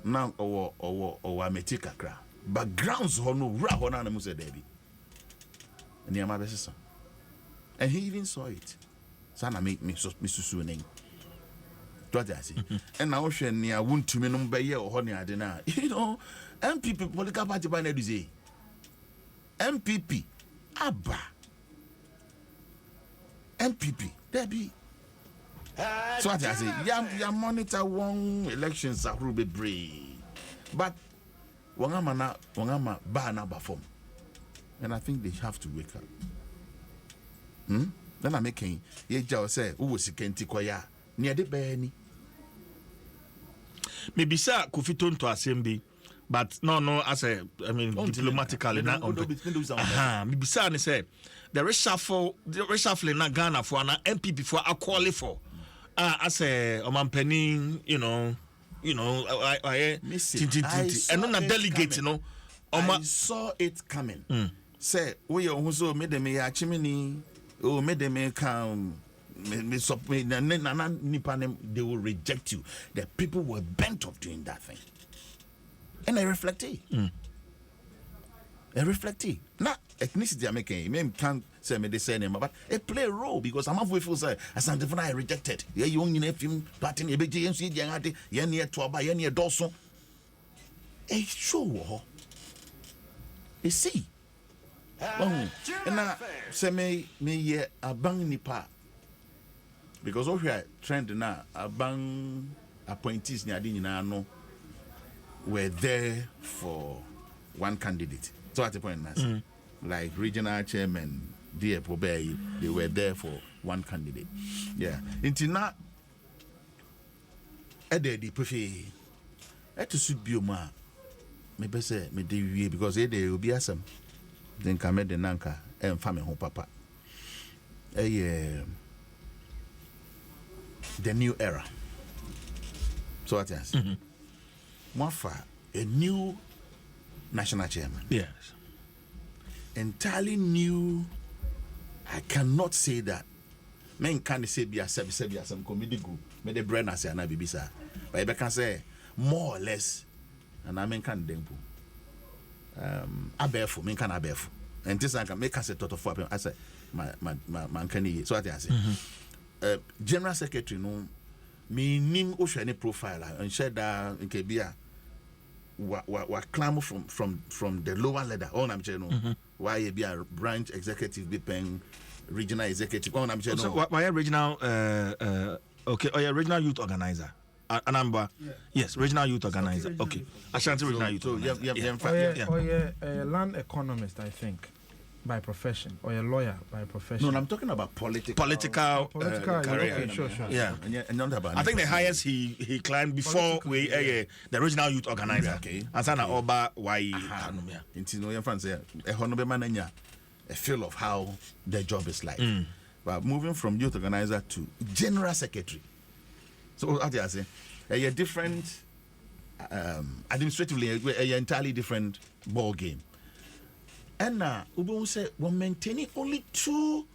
Now or ametika kra. Backgrounds ho no ra ho na na mu say Debbie. And he even saw it. Sana make me susu name. What I say? And now she near won't to me number year or honey adena. You know, MPP political party by say MPP Abba MPP Debbie. So what I say? Ya monitor one elections are be brave. But wangama ba na perform. And I think they have to wake up. Then I'm making ye jaw say who was kenti kwaya near the benny. Maybe sir Kufiton to assembly, but no, as I mean diplomatically not on maybe sir say the reshuffle na Ghana for an MPP for a qualify for as a penny, I and not a delegate, I saw it coming. Say we also made them a chimney. Oh, made them come. They will reject you. The people were bent of doing that thing, and I reflected. Now ethnicity I'm making, maybe can't say me the same, but it play a role because I'm halfway full say as I'm different. I rejected. Yeah, you only need film party. You be JMC, Jangati, you near Twaba, you near Dawson. A show. You see. And now, say me ye a bang nipa because of here trend now a bang appointees near no were there for one candidate. So at the point now, like regional chairman, dear Pobey, they were there for one candidate. Yeah, until now, the prefer to suit Bioma. Maybe say me de because they will be awesome. Then come the nanka and family home papa. The new era. So what is? Mwafa, a new national chairman. Yes. Entirely new. I cannot say that. Men can't say be a some comedy group. Me the brand as na bibisa. But I can say more or less. And I mean can dempo. Abefu, men can abefu. And this I can make us a total for I say my can so what I say. General Secretary no me nim oshani profile and share that in Kebia wa climb from the lower ladder on am channel why you be a branch executive be paying regional executive on am channel so why regional okay or regional youth organizer Anamba yes regional youth organizer okay Ashanti regional youth land economist I think by profession or a lawyer by profession. No, I'm talking about political career. Okay, sure. Yeah, and I think the highest he climbed before we the regional youth organizer. Okay. Asana Oba why into no your friends a honorable manager a feel of how their job is like. But moving from youth organizer to general secretary. So what I say, a different administratively a entirely different ball game. And now, Ubo say we're maintaining only 2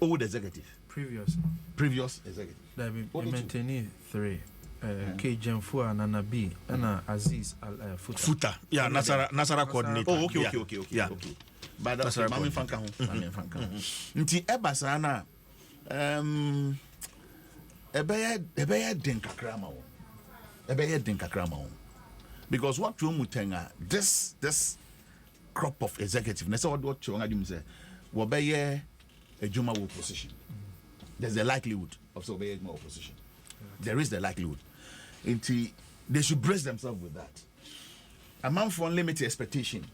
old executives. Previous executives. We're maintaining 3. K. Jemfua, Nana B, and Aziz Futa. Yeah, Nasara coordinator. Oh, okay. Yeah. But that's Mami Fanka. Nti Ebasana, Ebeye Dinkakrama. Because what you mutenga, this crop of executive, that's what you say. Wobeye a Juma opposition. There's a likelihood of so be more opposition. There is the likelihood. They should brace themselves with that. A man for unlimited expectation.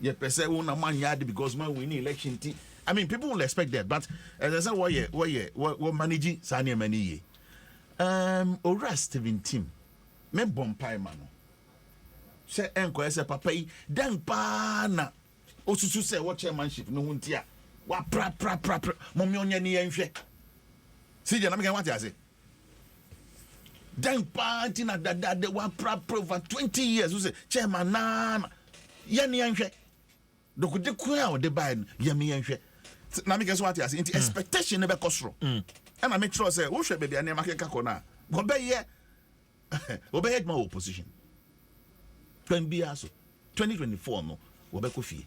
Yet per se one man yard because man winning election. I mean, people will expect that, but as I said, what managing Sanya many Ora Steven Tim, me bompai mano. Say enko say papa yi dan pa na osusu say what chairmanship no huntia wa pra mommy onya ni enhwe see je na me kan what you say dan pa tina da wa pra over 20 years you say chairman na ya ni enhwe dokude ku a de buy ya me enhwe na me guess what you say expectation ne be kosoro and I make sure say wo hwe be bia na make ka ko na go be ye obey my opposition 2024 no wobeko fie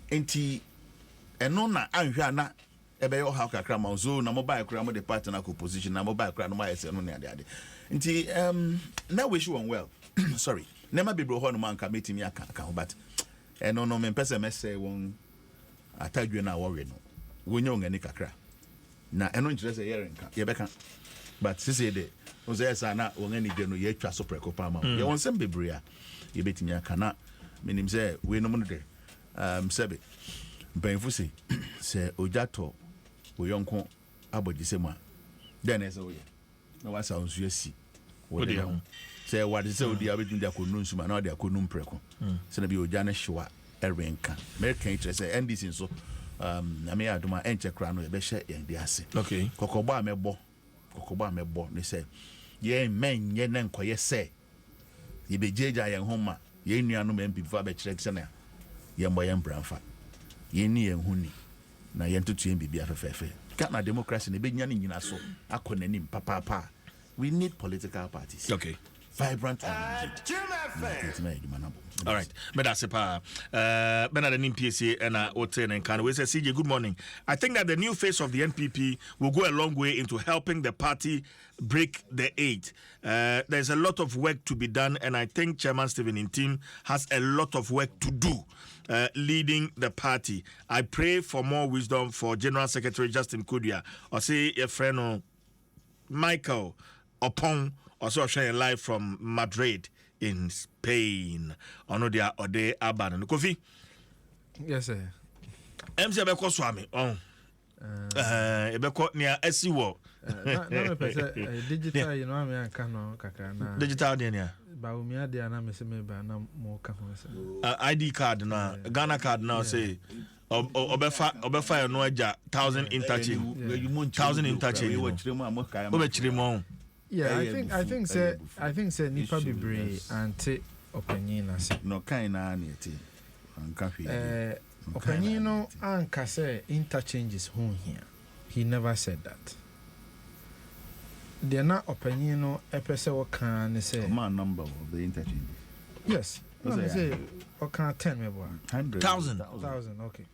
enti eno na anhwa na ebe yo ha kakra ma zo na mobile kra mo de partner ko position na mobile kra no ma yese no ne ade enti na we show on well sorry nema bibro ho no man ka metimi aka but eno no me pese mese won atadwe na wo we no wonya ngani kakra na eno nkire se yere nka ye beka but sisi de oze sa na wongani de no ye twa so preko pa ma ye won sem bebre a ye betimi aka na menim se we no mo de sebe mpenfu se ojato wo yonko abodise mu a den ese wo ye na wasa onsu asi wo de ho se wade se odi abetimi de akonu nsuma na odi akonu mpreko se na bi oja na hyewa erenka american interest se ndc so na me adoma enche kra no ye be hye ye de ase okay kokogbo amebo ne se ye men ye na nkoye se ye bejeja ye homa ye nuanu mpifa be kire kse na ye mbo ye mbranfa ye ni ye huni na ye ntutu ye bibia fefefe Ghana democracy ne benya ni nyina so akonanim papa we need political parties okay vibrant all right Medasepa Bernard NPC and Oten and Kan we say CJ good morning. I think that the new face of the NPP will go a long way into helping the party break the eight. There's a lot of work to be done and I think Chairman Stephen Nsem has a lot of work to do leading the party. I pray for more wisdom for General Secretary Justin Kudia or say a friend Michael Opong also sharing live from Madrid in Spain. Ono dia ode aban no Kofi. Yes sir. MC abeko swami on. Ebeko nia asiwo. Na me pese digital you know me anka no kakra na. Digital dia nia. Ba umi ade na me se me ba na mo ka ho se. ID card na Ghana card now say obefa no aja 1000 interchange. 1000 interchange. Obechirimo. Yeah, I think say nipa bebre ante opinion na say. No kind na ati. Anka hwe. Opinion no anka say interchanges who here. He never said that. The na opinion no epese wo kan ne say man number of the interchange. Yes. No say o kan 10 me bo. 100,000. Okay.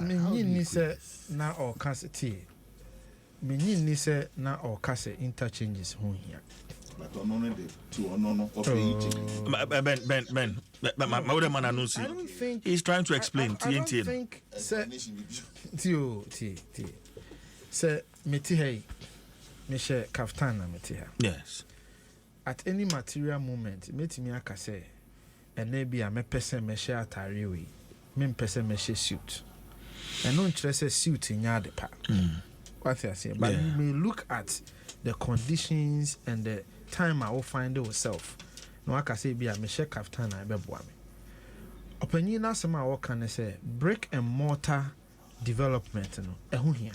Me ni say na o kan say Meaning ni say na or kase interchanges home here. But on the two no of each. Ben. My other man announce. I don't think he's trying to explain. I don't think say T. Say meti hey. Me share kaftan na meti ha. Yes. At any material moment, meti mi aka say ene a me person me share atare we. Me person me share suit. And no interest suit in yard pa. What I say, but you may look at the conditions and the time I will find yourself. No, I can say, be a Michelle Kaftan, I be boy. Opinion as some what can I say, brick and mortar development, no, here.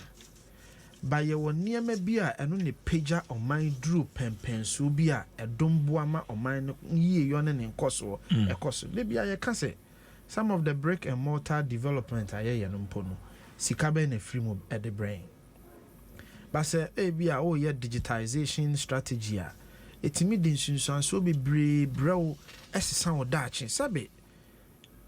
By your near me be a only pager or mine drew Mpensenpensenmu be a dombuama or mine ye yonen in Koso, a Koso. Maybe I can say some of the brick and mortar development I hear Numpono, Sikabe and a free move at the brain. But say be a oh yeah digitization strategy a etimi de nsunsuan so be brew esesa wo dachi sabe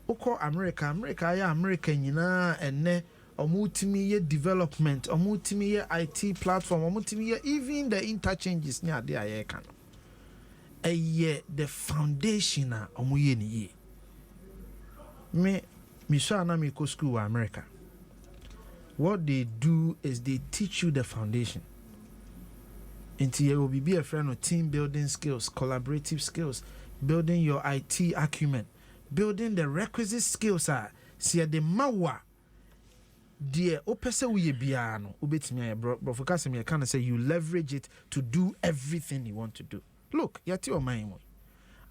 ukọ America ya America nyina enne omutimi ye development omutimi ye IT platform omutimi ye even the interchanges ni ade aye ka no eye the foundation a omuye ni ye me so na me ko school wa America what they do is they teach you the foundation. Until you will be a friend of team building skills, collaborative skills, building your IT acumen, building the requisite skills are see the mawa dear opese we biano ubetimi bro focus me can say you leverage it to do everything you want to do. Look, yati o man mo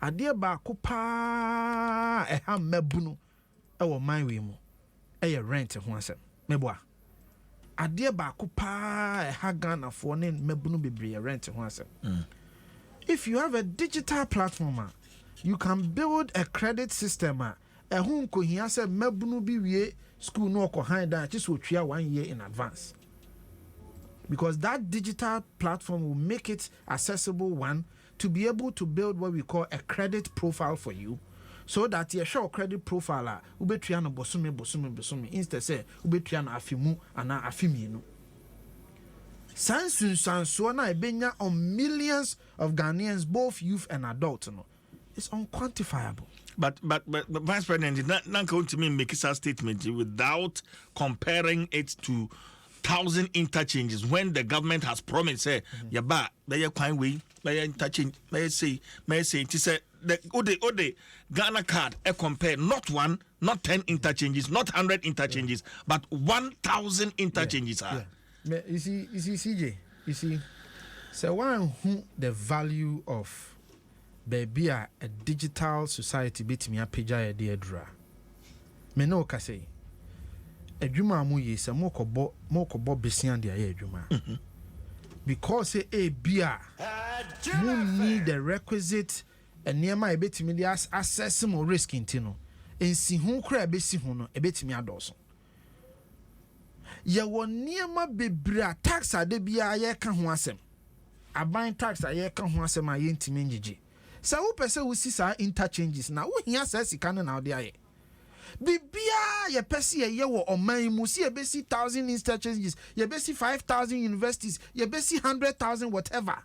ade ba ko pa e ha mabunu e wo man we mu e ye rent ho asem meboa ade ba ko pa e ha Ghana for ne mabunu bebre rent ho asem. If you have a digital platform, you can build a credit system ehun ko hia se mabunu bi wie school no ko hand that just will 1 year in advance, because that digital platform will make it accessible one to be able to build what we call a credit profile for you, so that your show credit profile ubetua no bosome instead say ubetua no afimu ana afimienu sanso na ebenya on millions of Ghanaians, both youth and adults, no, it's unquantifiable. But Vice President, not going to make a statement without comparing it to 1,000 interchanges when the government has promised, say, yaba, may you find way, may interchange, may say, it is the Ode Ghana card, compare not 1, not 10 interchanges, not 100 interchanges, but 1,000 interchanges. Yeah. You see, CJ, so one who the value of baby a digital society betimi apagya ya de adura me no ka say adwuma amu yi se mokobo besia de aye adwuma because bia you need the requisite enema e betimi de assess mo risk intino ensi hu kra be si hu no e betimi adoso ye woniema bebre tax ade bia ye ka ho asem aban tax aye ka ho asem aye ntimi ngige. So who person will see sa interchanges now? Who here says he can now there? Bibia ye pesi ye wo oman mu si ye besi 1,000 interchanges, ye besi 5,000 universities, ye besi 100,000 whatever.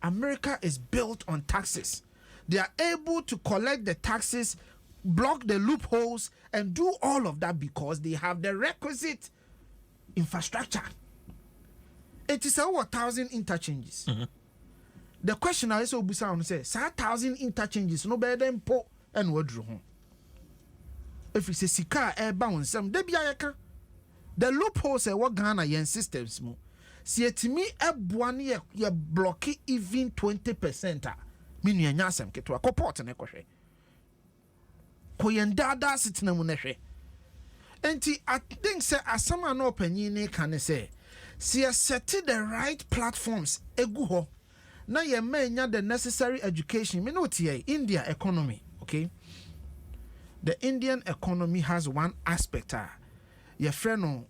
America is built on taxes. They are able to collect the taxes, block the loopholes, and do all of that because they have the requisite infrastructure. It is over 1,000 interchanges. The question I also busa say, 1,000 interchanges, no better than po and wodru home. If it's a sika air bound some debiaka, the loopholes say what Ghana yen systems mo. See to me a buani ye block even 20%. Minu nyasem ke to a coport and ekoshe. Koyen dada sitina muneshe. Enti I think say asama no penny can say, see a set the right platforms eguho. Now you may have the necessary education. Me know India economy, okay? The Indian economy has one aspect. Your friend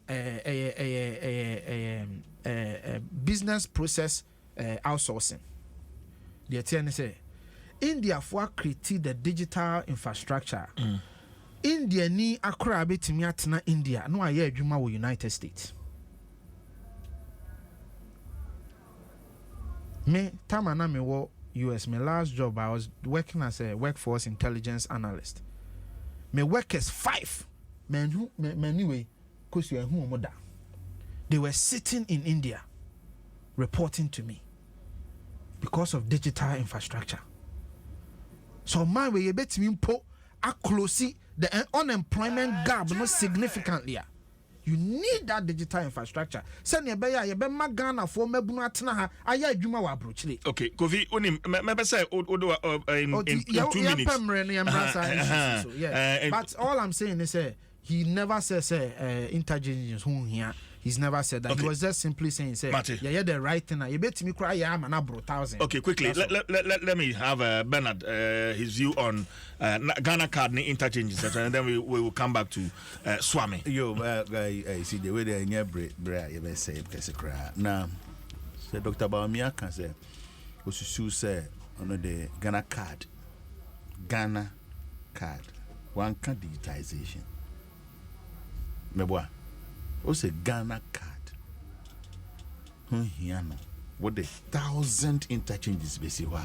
business process outsourcing. The attorney say India for create the digital infrastructure. India ni akra betimi atena India. No aye adwuma wo United States. Me, time na me wo US, my last job, I was working as a workforce intelligence analyst. Me work as 5 men who anyway, cause you are who they were sitting in India reporting to me because of digital infrastructure. So my way you bet me po a close the unemployment gap not significantly. You need that digital infrastructure. Send your beya, you be Ghana for mebunu atena ha. Aya adwuma wa abrochile. Okay, Kofi, onim me say in 2 minutes. Yeah. But all I'm saying is he never says interchanges who here. He's never said that. Okay. He was just simply saying yeah, the right thing. You bet me cry am an abro 1,000. Okay, quickly. Let me have Bernard his view on Ghana card interchanges, and then we will come back to Swami. Yo, see the way they near bra you may say because cry. Now, so Dr. Baumia can say Osusu say on the Ghana card. One card digitization. Meboa. Also Ghana card. Here no. What the 1,000 interchanges basically.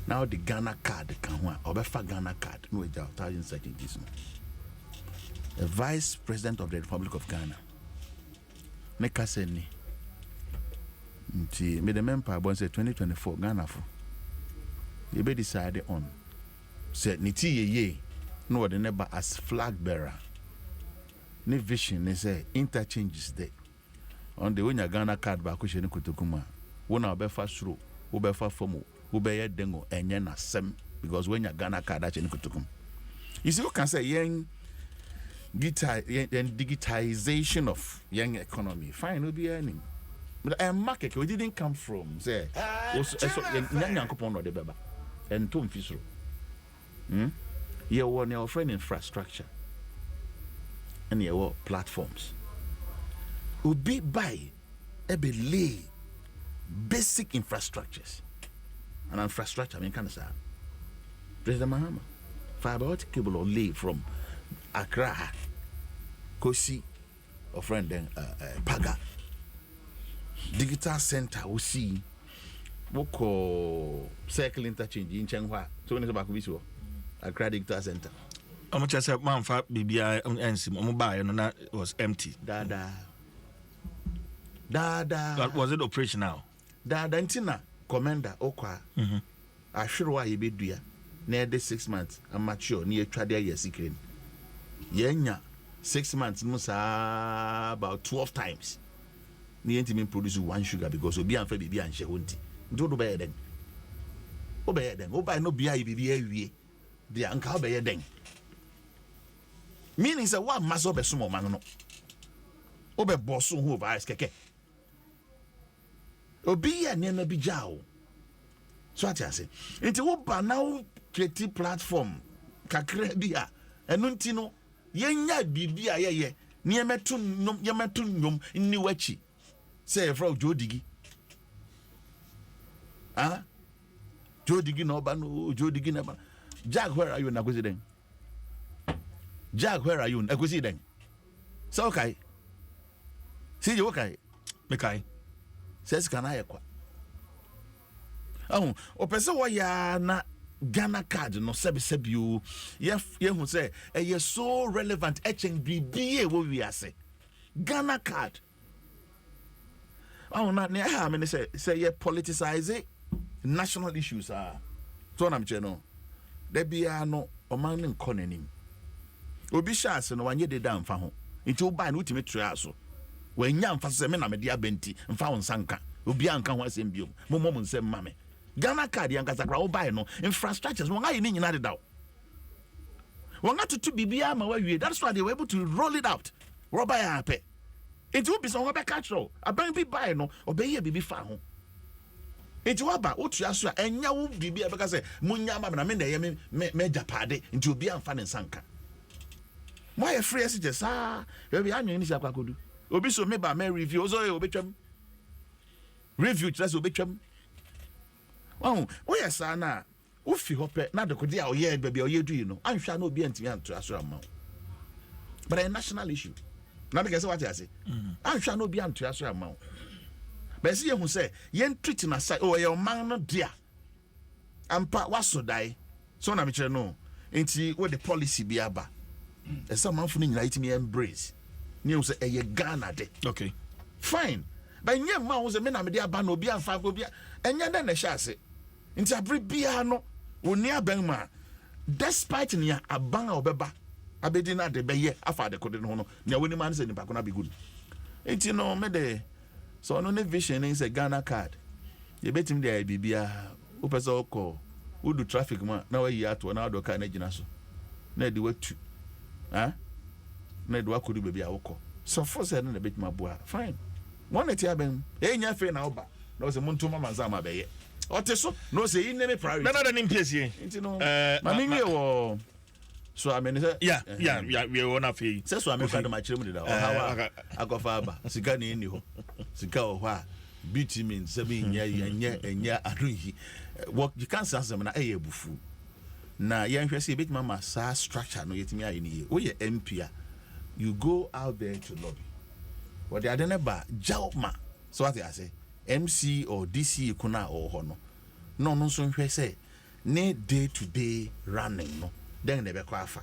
Now the Ghana card can one. Obefa Ghana card. No, it's 1,000 interchanges. The Vice President of the Republic of Ghana ne kasa ni nti me the member bon say 2024 Ghana for you be decide on say ni ti ye no the never as flag bearer ne vision ne say interchanges there on the when Ghana card ba ko she ne kotokuma wona obefa suro obefa fomo obeye dengo enye na sem because when Ghana card a che ne kotokum you see you can say yen digitization of young economy fine will be earning but market we didn't come from say also nyankopon no de beba and to mfisro ye won your friend infrastructure and your platforms would be by lay basic infrastructures and infrastructure I mean kind of say President Mahama fiber optic cable or lay from Accra Kosi or friend then Paga digital center we see woko circle interchange in Chenghua so when back we so Accra digital center how much I said man for BBI Nsem buy no that was empty dada but was it operational dada ntina commander okwa ahwere wa yebedua na de 6 months amateur na yetwa de year secret yenya 6 months musa about 12 times ni enti produce one sugar because obi anfa bibi anhye honti ndo do be den oba no bia bibi awie de anka obe den meaning say wa maso be sumo man no obe boss ho ba ice keke obi ya ne na bi jao so atiase enti wo ba now create platform kakra bia eno nti no yenya bibi ayeye ne yemeto nyom ni wachi say from Jodigi Jodigi no ba no Jodigi na ba Jack where are you na gosi den Jack where are you na gosi den so okay see you okay mekai says can I kwa opese wo ya na Ghana card no sebi you ye hu say e so relevant HNBBA wo wi ase Ghana card na ne ha me say ye politicize national issues so na mche no da bia no oman ne nkonanim obi shas no wanye de da mfa ho nti wo ba na utimi trea so wanya mfa so me na me de abenti mfa won sanka obi anka ho asem biom mommo nsem mame Ghana card yanka sakra wo ba no infrastructures won ayi ni nyina de daw won atutu bibia ma wawie that's why they were able to roll it out roba ya hape it will be some be catch-all aban bi buy no obeye bibi fa ho it will ba otua so enya wo bibi e be ka say munya ma na me na ye me japade nti obi amfa ne sanka mo ye free as just we be anwen ni si akwakodu obi so me ba me review so ye obetwam review just obetwam oh yes na ufi hope na de kodi a oye bia oye du no anhwa na obi antimi anto aso ama but a national issue na de say what you say anhwa na obi anto aso ama but see you say yen treat na say oh your man no dia ampa waso dai so na me kire no enti with the policy bi aba esa manfo ni nyina itimi embrace ni you say e Ghana de okay fine but nyem ma wo say me na me de aba na obi amfa obi enya na hye ase nti abri bia no woni aban ma despite nia aban a obeba abedi na de beye afa de kode no no nia woni man se nipa ko na be good nti no me de so no ne vision is a Ghana card ye betim de bibia wo pese okọ udu traffic ma na wa yi ato na ado ka na gina so na de watu na de wakodu bibia wokọ so for say na betim aboa fine one eti aban enya fe na oba na se muntu mama nzama beye oteso no say in name priority na na mpiesie nti no ma me wie wo so I mean yeah we wanna feel say so I mean fada ma kire mu da hawa akofa aba sika na eni ho sika ho a beauty means say enya aruhi what you can't say na e bufu na ye nhwe say bit mama sa structure no yetimi ayi ni wo ye MP you go out there to lobby what they adeneba jauma so what I say MC or DC kuna or hono no so nhwe say ne day to day running no then never quafa.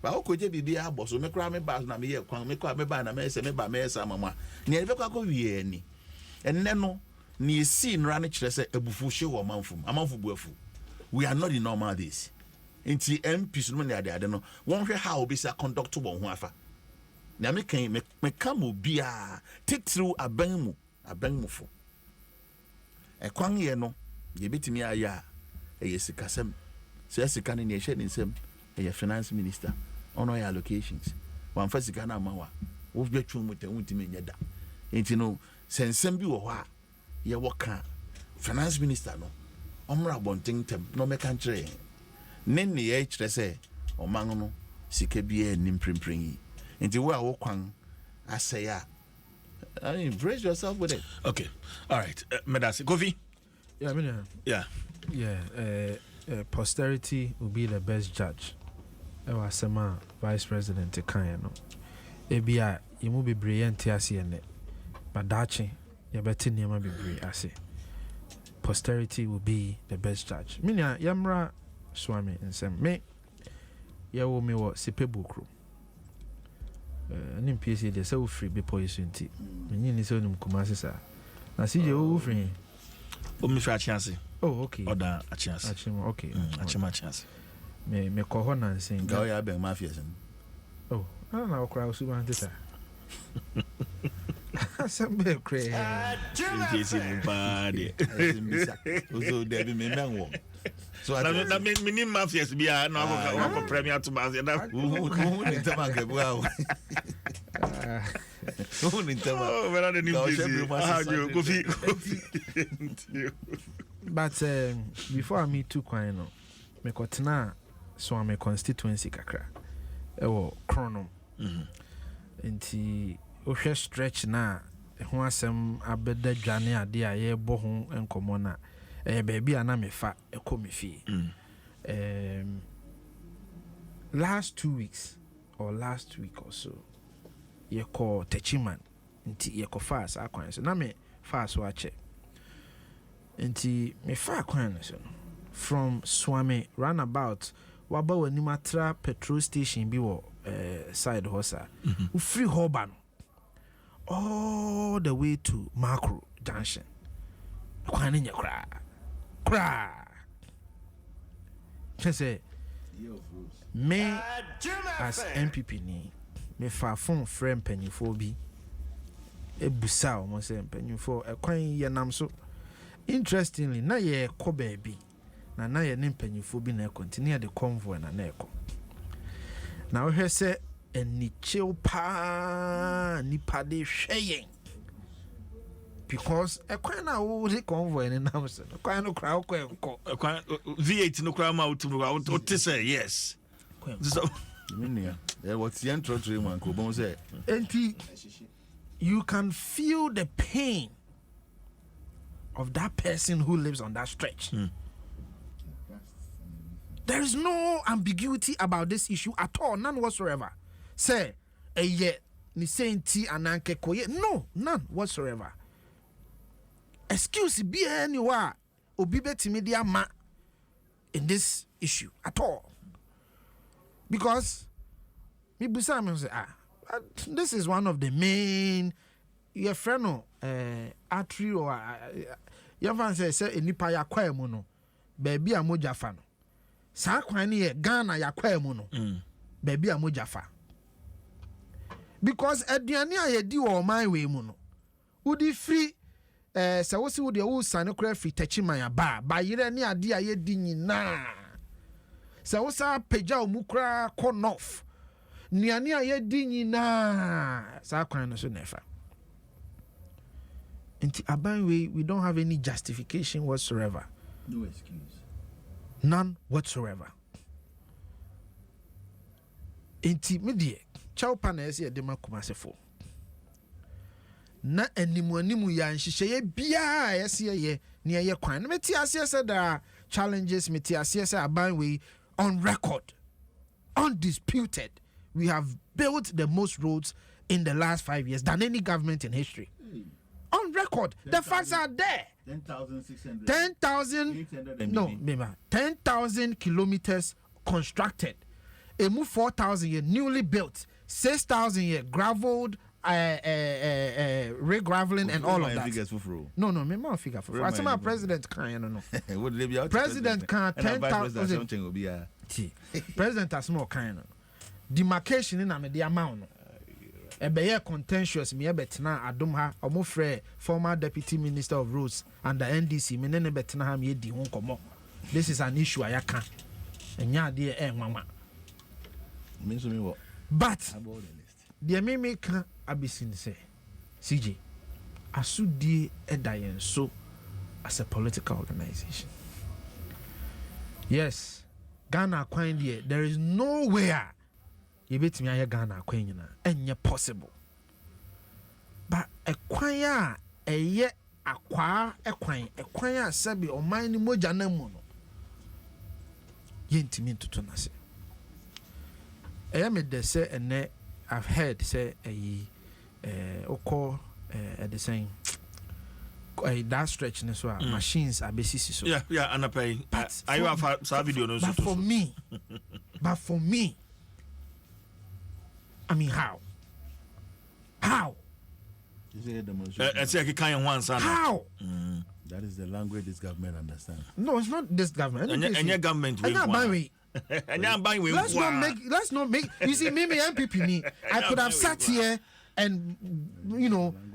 But how could you be a boss? Me cry me bas na me ye kwan me kwa me ba na me se me ba me sa mama. Never kwa wie any. And then no, ni see nrane kyerɛ sɛ ebufu hye wɔ amanfo buafu. We are not in normal days. Inti MPs no ne ade no, wɔn hwɛ how obi sa conduct wɔn ho afa. Na me kan me kam obi a take through aban mu fo. Ekwan ye no, ye betimi aya eye sikasɛm. Sɛ sika ne hye ne nsɛm, eye finance minister. Ono ya allocations. Wan fa sika na ma wa. Wo dwatwu mu ntimi nya da. Inti no, sensem bi wɔ hɔ a ye wɔka finance minister no. Omra bonting tem no me kan kyerɛ. Ne ye kyerɛ sɛ ɔman no sika bi e nim prempren yi. Inti wo a wo kwan asɛya. I mean, brace yourself with it. Okay. All right. Medasi Kofi. Yeah, I mean, posterity will be the best judge. Ewa sema vice president kan no. Ebia yimu bebree ente ase ene. Badachi yabeti niema bebree ase. Posterity will be the best judge. Minya yamra Swami Nsem. Me yawo me wo sepebukru. Nim PC de so free be poison tea. Menyi ni so nim kumase sa. Na si je wo free. O mi fra chance. Oh, okay. Oda a chance. Achim, okay. Achima chance. Me ko ho nan sin. Ga ya ben mafia sen. Oh, na okra usu ban teta. Asembe kre. PC mu pa de. Ozo de bi me menwo. So na me mafias bia na ko premier to ba na who ni tema ke bua. Who ni tema. Oh, where are the new PC? How you Kofi? But before I meet two kwan no, me kotena so am constituency kakra. Ewo Kronom. Enti ohwe stretch na ho asem abeda dwane ade a ye bo ho enkomo na baby ana me fa ekomi fi. Last 2 weeks or last week or so ye call Techiman nti ye ko fast akwan so na me fast wa che nti me fa akwan so from Swami roundabout waba wani matra petrol station bi wo side hosa free hoban all the way to Macro Junction akwan nya kra say me as MPP ni me fa phone friend mpanyifo bi ebusa o mo say mpanyifo ekwan ye nam so interestingly na ye ko baabi na ye ne mpanyifo bi na continue the convoy na eko na wo hwese eni chill pa nipa de hweyen because ekwan na wo the convoy ne nam so ekwan no kra ko enko ekwan V8 no kra ma utum o te say yes so what's the intro to man ko bon say enti you can feel the pain of that person who lives on that stretch. There is no ambiguity about this issue at all, none whatsoever. Say ye ni senti ananke koye, no, none whatsoever. Excuse be anywhere obi betimi dia ma in this issue at all. Because me busa me say this is one of the main your friend no artery or your fan say enipa yakwa mu no baby a moja fa no sa kwan ne ye Ghana yakwa mu no baby a moja fa because aduane a ye di wo man we mu no udi free se wo si wo de wo sane kra free Techiman ba yire ne ade a ye di nyina se wo sa pagya o mu kra konof niane a ye di nyina sa kwan no so nefa. Inti aban we don't have any justification whatsoever. No excuse. None whatsoever. Inti medie chaupa na ese de makumasefo. Na animu ya nhihye bia ese ye ne ye kwan. Meti ase se da challenges meti ase se aban we on record. Undisputed. We have built the most roads in the last 5 years than any government in history. On record, 10, the facts are there. 10,600. 10,000. No, 10,000 kilometers constructed emu 4,000 year newly built, 6,000 year graveled, re-graveling and all of that. No, me more figure for. I say my president can't. No. President can't 10,000. President has more kind. Demarcation in the amount. Ebeye contentious me betna Adom ha omofre former deputy minister of roads under NDC me ne betna ha me di ho komo. This is an issue ayaka. Enya de mama. But the me kan abisin say CJ asudie edayen so as a political organization. Yes, Ghana kwan there is nowhere you bet me I Ghana kwan nyina enye possible. But a kwan a ye akwa ekwan a sabi oman ni moja na mu no yentimi ntoto na se. Me de say ene I've heard say oko the same that stretch so machines are basically so. Yeah, and I pay. I have some video no. But for me, I mean how? How? It's like kind one son. How? That is the language this government understands. No, it's not this government. And your government will. Let's not make. You see, me MPP me. I could have sat here and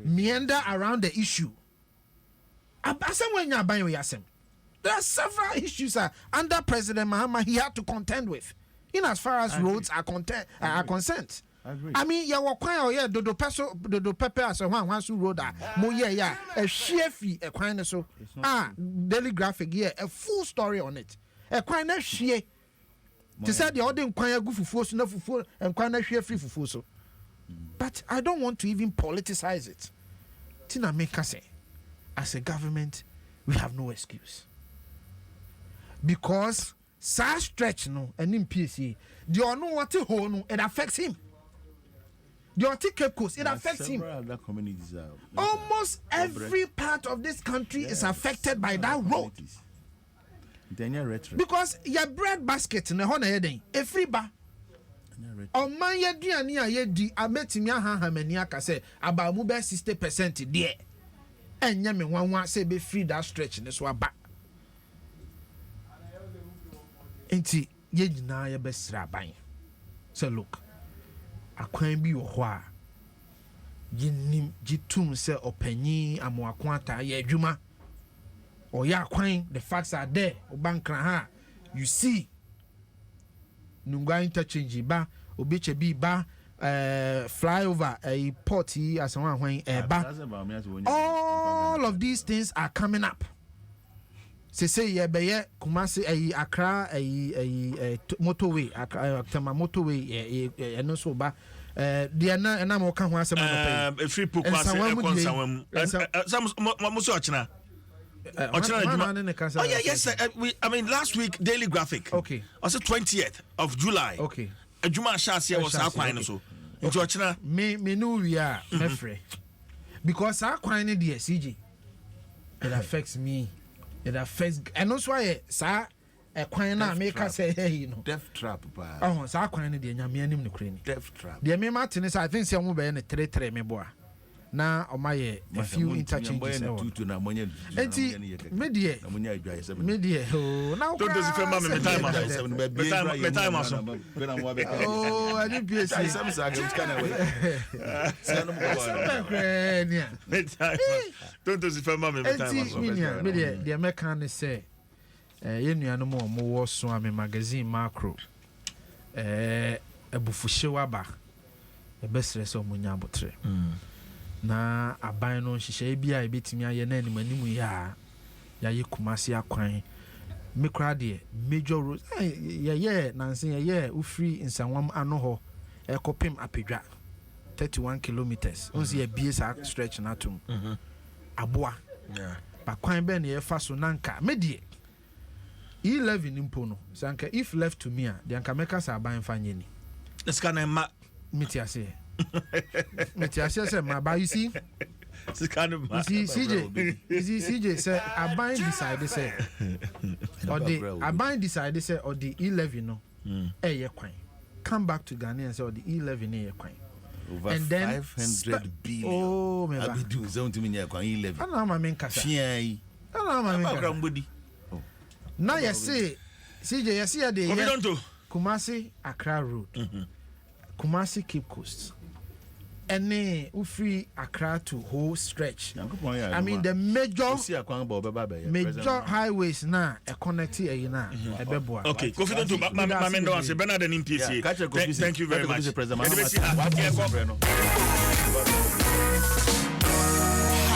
meander around the issue. There are several issues under President Mahama he had to contend with, in as far as roads are concerned. I mean, ya wakwan ya dodo pepe as a one su road mo yeah a share fee a kwan so daily graphic here a full story on it a kwan na share to say the other kwan ya gu fufuo so na fufuo and kwan na share free fufuo so. But I don't want to even politicize it. Tina make say as a government we have no excuse because such stretch no and in PSA the ono what ho no it affects him. The Cape Coast, it affects him. Other communities almost every part of this country is affected by that road. Because your bread basket in the honor heading, a free bar. On my yedi, I met him Yahamiaka say about move 60% there. And Yami one say be free that stretch in this one back. Ain't he? Ye na your best rabbi. So look. Akwan bi wo ho a yinim gitum se opanyi amoakwanta ye adwuma or ya akwan the facts are there obankran ha you see nungwa interchange ba obiche bi ba flyover a port yi asanwa hwan ba all of these things are coming up. Say ye beye Kumasi Accra motorway Accra motorway no so ba the na mo ka ho asem no pay free pool pass some muso ochina oh yeah yes I mean last week daily graphic okay also 20th of July okay adwuma shasia was akwan no so nti ochina me no wi a mefre because akwan ne dey CG it affects me. It affects and also why sir a kwan na make us say death trap pa oh sir kwan na de nyame anim no kure ni death trap de me Martin say I think say mo be na 33 me boa na o maye a few interchanges na tutu na monye enti media oh na don't do the mama me time oh I didn't be say some say I'm kind of don't do the mama me time media the mechanic say ye nuanu mo wo so ame magazine macro ebufushewa ba ebesre so munya abotre na aban no hyehyɛ bia ebetimi aye na animanimu ya ye Kumasi akwan me kra de major road ye nansen ye ufiri nsanwam ano ho ekopem apedwa 31 kilometers onse ye bie sa stretch na tum aboa ba kwan be na ye fa so nanka medie 11 impo no sanka if left to me a de anka meka sa aban fa nyeni eskana ma metiase say my ba you see this kind of CJ say Aban decide say or the Aban decide say or the 11 no ye kwan come back to Ghana and say, oh, the 11 year coin. Over And then 500 billion. Oh, me I be do something in your coin 11. I know my main kasa. Fiai. I know my main kasa. Now you see, CJ, you see the Kumasi Accra Road, Kumasi Cape Coast, and Ufri Accra to whole stretch. I mean the major highways now are connected. Okay, confident to Mamendo and Sebena than in PC. Thank you very much.